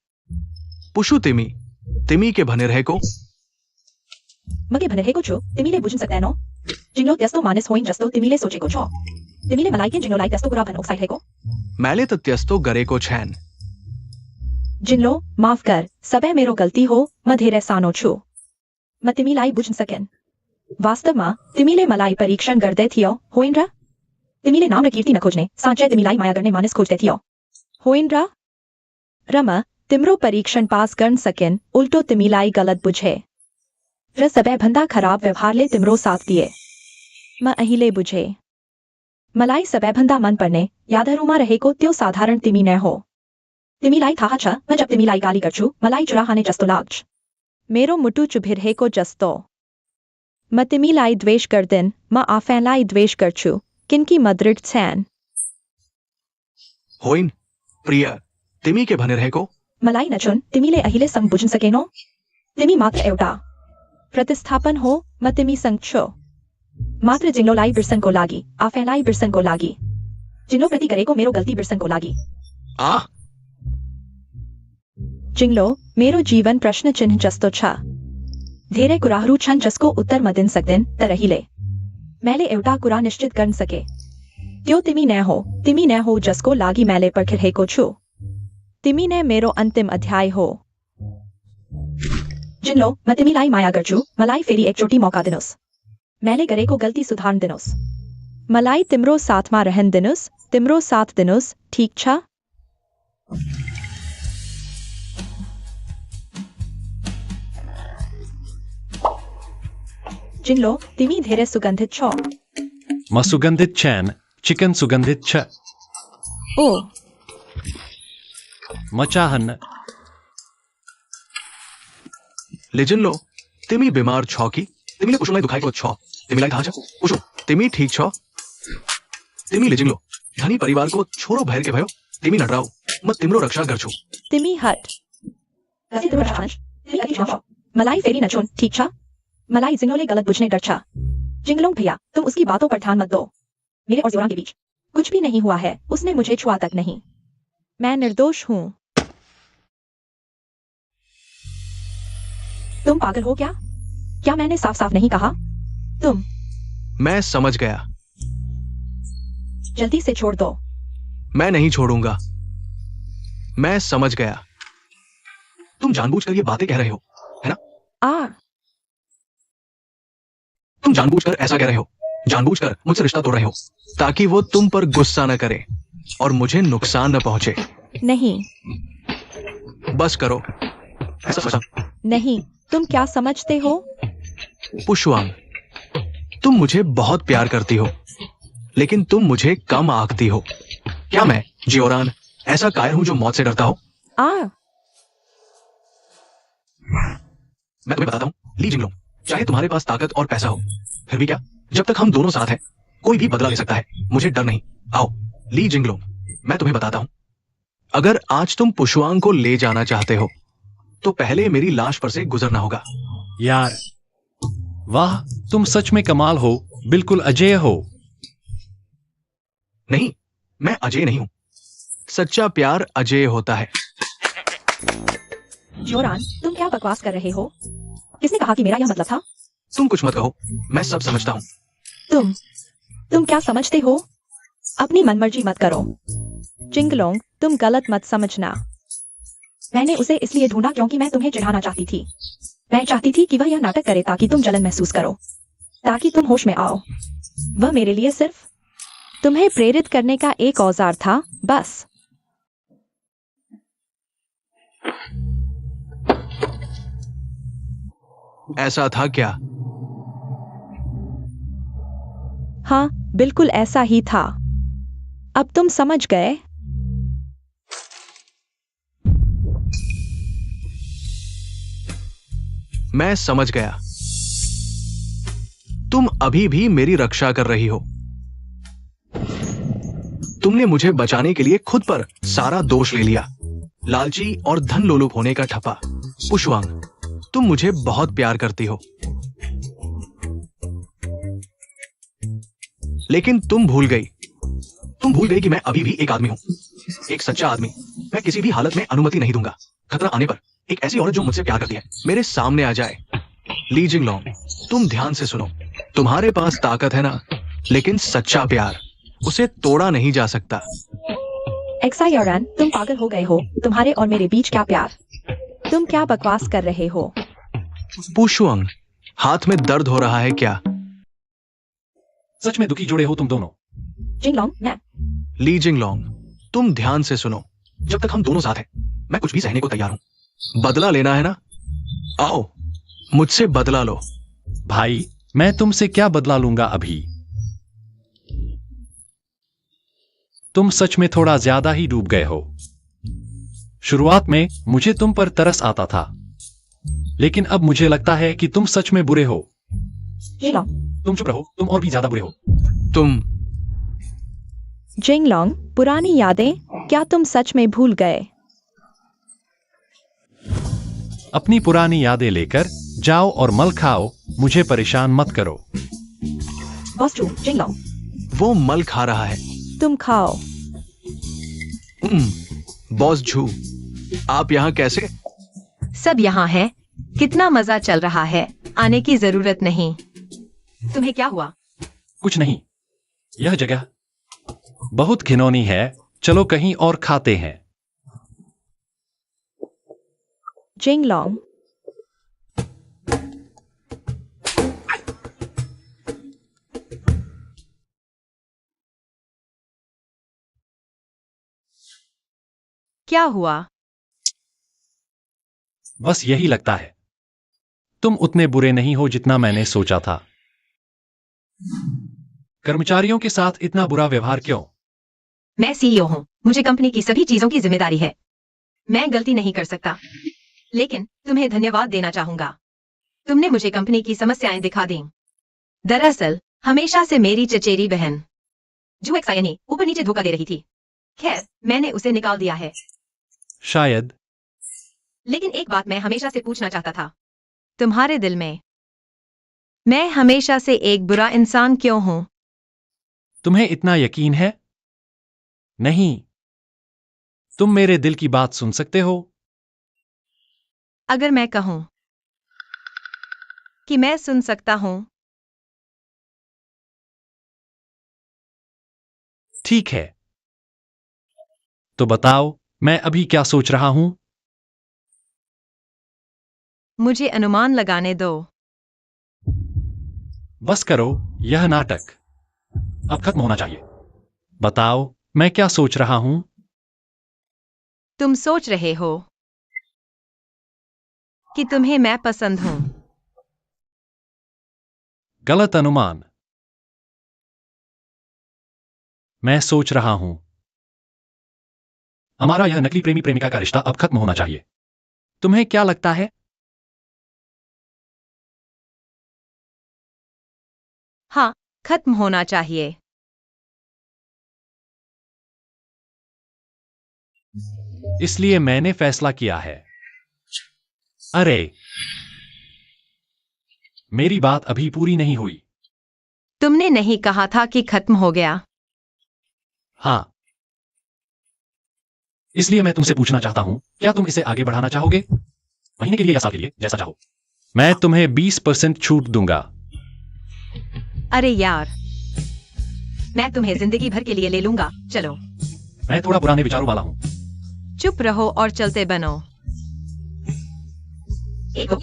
पुशू तिमी, तिमी के भने रहेको। मगे भने रहेको छु, तिमीले बुझ्न सक्दैनौ। जिंगलो त्यस्तो मानिस होइन जस्तो तिमीले सोचेको छौ। तिमीले मलाई किन जिंगलोलाई त्यस्तो कुरा भन्न उक्साइरहेको? मैले त त्यस्तो गरेको छैन। जिंगलो, माफ कर, सबै मेरो गल्ती हो, म धेरै सानो छु। म तिमीलाई बुझ्न सकेन। वास्तवमा तिमीले मलाई परीक्षण गर्दै थियौ, होइन र? तिमीले नाम र कीर्ति नखोज्ने, साँच्चै तिमीलाई माया गर्ने मानिस खोज्दै थियौ, होइन र? र म तिम्रो परीक्षण पास गर्न सकेन, उल्टो तिमीलाई गलत बुझे र सबैभन्दा खराब व्यवहारले तिम्रो साथ दिए। म अहिले बुझे। मलाई सबैभन्दा मन पर्ने यादहरूमा रहेको त्यो साधारण तिमी नै हो। तिमीलाई थाहा छ म जब तिमीलाई गाली गर्छु मलाई चुरा खाने जस्तो लाग्छ। मेरो मुटु चुभिरहेको जस्तो। म तिमीलाई द्वेष गर्दिन, म आफैलाई द्वेष गर्छु, किनकि म दृढ छैन। होइन प्रिय, तिमी के भनिरहेको? मलाई नचुन, तिमीले अहिले सम बुझ्न सकेनौ? तिमी मात्र एउटा प्रतिस्थापन हो, म तिमीसँग छु। मात्र जिङ्लोलाई बिर्सनको लागि, आफैलाई बिर्सनको लागि। जिङ्लो प्रति गरेको मेरो गल्ती बिर्सनको लागि। जिङ्लो, मेरो जीवन प्रश्न चिन्ह जस्तो छ। धेरै कुराहरू छन् जसको उत्तर म दिन सक्दिन, तर अहिले मैले एउटा कुरा निश्चित गर्न सके। त्यो तिमी नै हो, तिमी नै हो जसको लागि मैले पर्खिरहेको छु। तिमी नै मेरो अन्तिम अध्याय हो। जिङ्लो, म तिमीलाई माया गर्छु, मलाई फेरि एकचोटि मौका दिनुहोस्। मैले गरेको गल्ती सुधार्न दिनुहोस्। मलाई तिम्रो साथमा रहन दिनुहोस्, तिम्रो साथ दिनुहोस्, ठिक छ? जिङ्लो, तिमी धेरै सुगन्धित छौ। म सुगन्धित छैन, चिकन सुगन्धित छ। ओ, म चाहन्न। लिजिन्लो, तिमी बिमार छौ कि? तिमीले कुशुलाई दुखाएको छौ? तिमीलाई थाहा छ? कुशु, तिमी ठिक छौ? तिमी लिजिन्लो, धनी परिवारको छोरो भएर के भयो? तिमी नडराऊ, म तिम्रो रक्षा गर्छु। तिमी हट। मलाई फेरि नचुन, ठीक छ? मलाई जिङ्लोले गलत बुझ्ने डर छ। जिङ्लोंग भैया, तुम उसकी बातों पर ध्यान मत दो। मेरे और जोरान के बीच कुछ भी नहीं हुआ है, उसने मुझे छुआ तक नहीं। मैं निर्दोष हूं। तुम पागल हो क्या? क्या मैंने साफ साफ नहीं कहा? तुम। मैं समझ गया। जल्दी से छोड़ दो। मैं नहीं छोड़ूंगा। मैं समझ गया। तुम जानबूझकर ये बातें कह रहे हो, है ना? तुम जानबूझकर ऐसा कह रहे हो, जानबूझकर मुझसे रिश्ता तोड़ रहे हो, ताकि वो तुम पर गुस्सा न करे और मुझे नुकसान न पहुंचे। नहीं। बस करो। ऐसा सोचा। नहीं, तुम क्या समझते हो? पुष्वांग, तुम मुझे बहुत प्यार करती हो, लेकिन तुम मुझे कम आंकती हो। क्या मैं, जियोरान, ऐसा कायर हूं जो मौत से डरता हो? मैं तुम्हें बताता हूं, ली जिंगलोंग, चाहे तुम्हारे पास ताकत और पैसा हो, फिर भी क्या, जब तक हम दोनों साथ हैं, कोई भी बदला ले सकता है। मुझे डर नहीं। आओ ली जिंगलोंग, मैं तुम्हें बताता हूं, अगर आज तुम पुष्वांग को ले जाना चाहते हो तो पहले मेरी लाश पर से गुजरना होगा। यार, वाह, तुम सच में कमाल हो, बिल्कुल अजय हो। नहीं, मैं अजय नहीं हूं। सच्चा प्यार अजय होता है। जोरान, तुम क्या बकवास कर रहे हो? किसने कहा कि मेरा यह मतलब था? तुम कुछ मत कहो, मैं सब समझता हूं। तुम क्या समझते हो? अपनी मनमर्जी मत करो। जिंगलोंग, तुम गलत मत समझना। मैंने उसे इसलिए ढूंढा क्योंकि मैं तुम्हें चिढ़ाना चाहती थी। मैं चाहती थी कि वह यह नाटक करे ताकि तुम जलन महसूस करो, ताकि तुम होश में आओ। वह मेरे लिए सिर्फ तुम्हें प्रेरित करने का एक औजार था, बस। ऐसा था क्या? हाँ, बिल्कुल ऐसा ही था। अब तुम समझ गए? मैं समझ गया। तुम अभी भी मेरी रक्षा कर रही हो। तुमने मुझे बचाने के लिए खुद पर सारा दोष ले लिया। लालची और धन लोलुप होने का ठप्पा। पुष्वांग, तुम मुझे बहुत प्यार करती हो, लेकिन तुम भूल गई कि मैं अभी भी एक आदमी हूं, एक सच्चा आदमी। मैं किसी भी हालत में अनुमति नहीं दूंगा खतरा आने पर एक ऐसी औरत जो मुझसे प्यार करती है मेरे सामने आ जाए। ली जिंगलोंग, तुम ध्यान से सुनो। तुम्हारे पास ताकत है ना, लेकिन सच्चा प्यार, उसे तोड़ा नहीं जा सकता। एक्सायोरान, तुम पागल हो गए हो। तुम्हारे और मेरे बीच क्या प्यार? तुम क्या बकवास कर रहे हो? पुष्वांग, हाथ में दर्द हो रहा है क्या? सच में दुखी जुड़े हो तुम दोनों। जिंगलोंग, मैं। ली जिंगलोंग, तुम ध्यान से सुनो। जब तक हम दोनों साथ हैं, मैं कुछ भी सहने को तैयार हूं। बदला लेना है ना? आओ, मुझसे बदला लो। भाई, मैं तुमसे क्या बदला लूंगा अभी? तुम सच में थोड़ा ज्यादा ही डूब गए हो। शुरुआत में मुझे तुम पर तरस आता था, लेकिन अब मुझे लगता है कि तुम सच में बुरे हो। जिंगलोंग, तुम चुप रहो, तुम और भी ज्यादा बुरे हो। तुम जिंगलोंग, पुरानी यादें क्या तुम सच में भूल गए? अपनी पुरानी यादें लेकर जाओ और मल खाओ, मुझे परेशान मत करो। बॉस चू, जिंगलोंग, वो मल खा रहा है। तुम खाओ। बॉस झू, आप यहाँ कैसे? सब यहाँ है। कितना मजा चल रहा है, आने की जरूरत नहीं। तुम्हें क्या हुआ? कुछ नहीं, यह जगह बहुत घिनौनी है। चलो कहीं और खाते हैं। जिंगलोंग, क्या हुआ? बस यही लगता है। तुम उतने बुरे नहीं हो जितना मैंने सोचा था। कर्मचारियों के साथ इतना बुरा व्यवहार क्यों? मैं सीईओ हूँ, मुझे कंपनी की सभी चीजों की जिम्मेदारी है। मैं गलती नहीं कर सकता, लेकिन तुम्हें धन्यवाद देना चाहूंगा। तुमने मुझे कंपनी की समस्याएं दिखा दी। दरअसल हमेशा से मेरी चचेरी बहन जो एक्सायनी ऊपर नीचे धोखा दे रही थी। खैर, मैंने उसे निकाल दिया है। शायद। लेकिन एक बात मैं हमेशा से पूछना चाहता था, तुम्हारे दिल में मैं हमेशा से एक बुरा इंसान क्यों हूं? तुम्हें इतना यकीन है? नहीं। तुम मेरे दिल की बात सुन सकते हो? अगर मैं कहूं कि मैं सुन सकता हूं, ठीक है। तो बताओ, मैं अभी क्या सोच रहा हूं? मुझे अनुमान लगाने दो। बस करो, यह नाटक अब खत्म होना चाहिए। बताओ, मैं क्या सोच रहा हूं? तुम सोच रहे हो कि तुम्हें मैं पसंद हूं। गलत अनुमान। मैं सोच रहा हूं हमारा यह नकली प्रेमी प्रेमिका का रिश्ता अब खत्म होना चाहिए। तुम्हें क्या लगता है? हाँ, खत्म होना चाहिए। इसलिए मैंने फैसला किया है। अरे, मेरी बात अभी पूरी नहीं हुई। तुमने नहीं कहा था कि खत्म हो गया। हाँ, इसलिए मैं तुमसे पूछना चाहता हूं, क्या तुम इसे आगे बढ़ाना चाहोगे? महीने के लिए या साल के लिए, जैसा चाहो। मैं तुम्हें 20% छूट दूंगा। अरे यार, मैं तुम्हें जिंदगी भर के लिए ले लूंगा। चलो। मैं थोड़ा पुराने विचारों वाला हूं। चुप रहो और चलते बनो। एक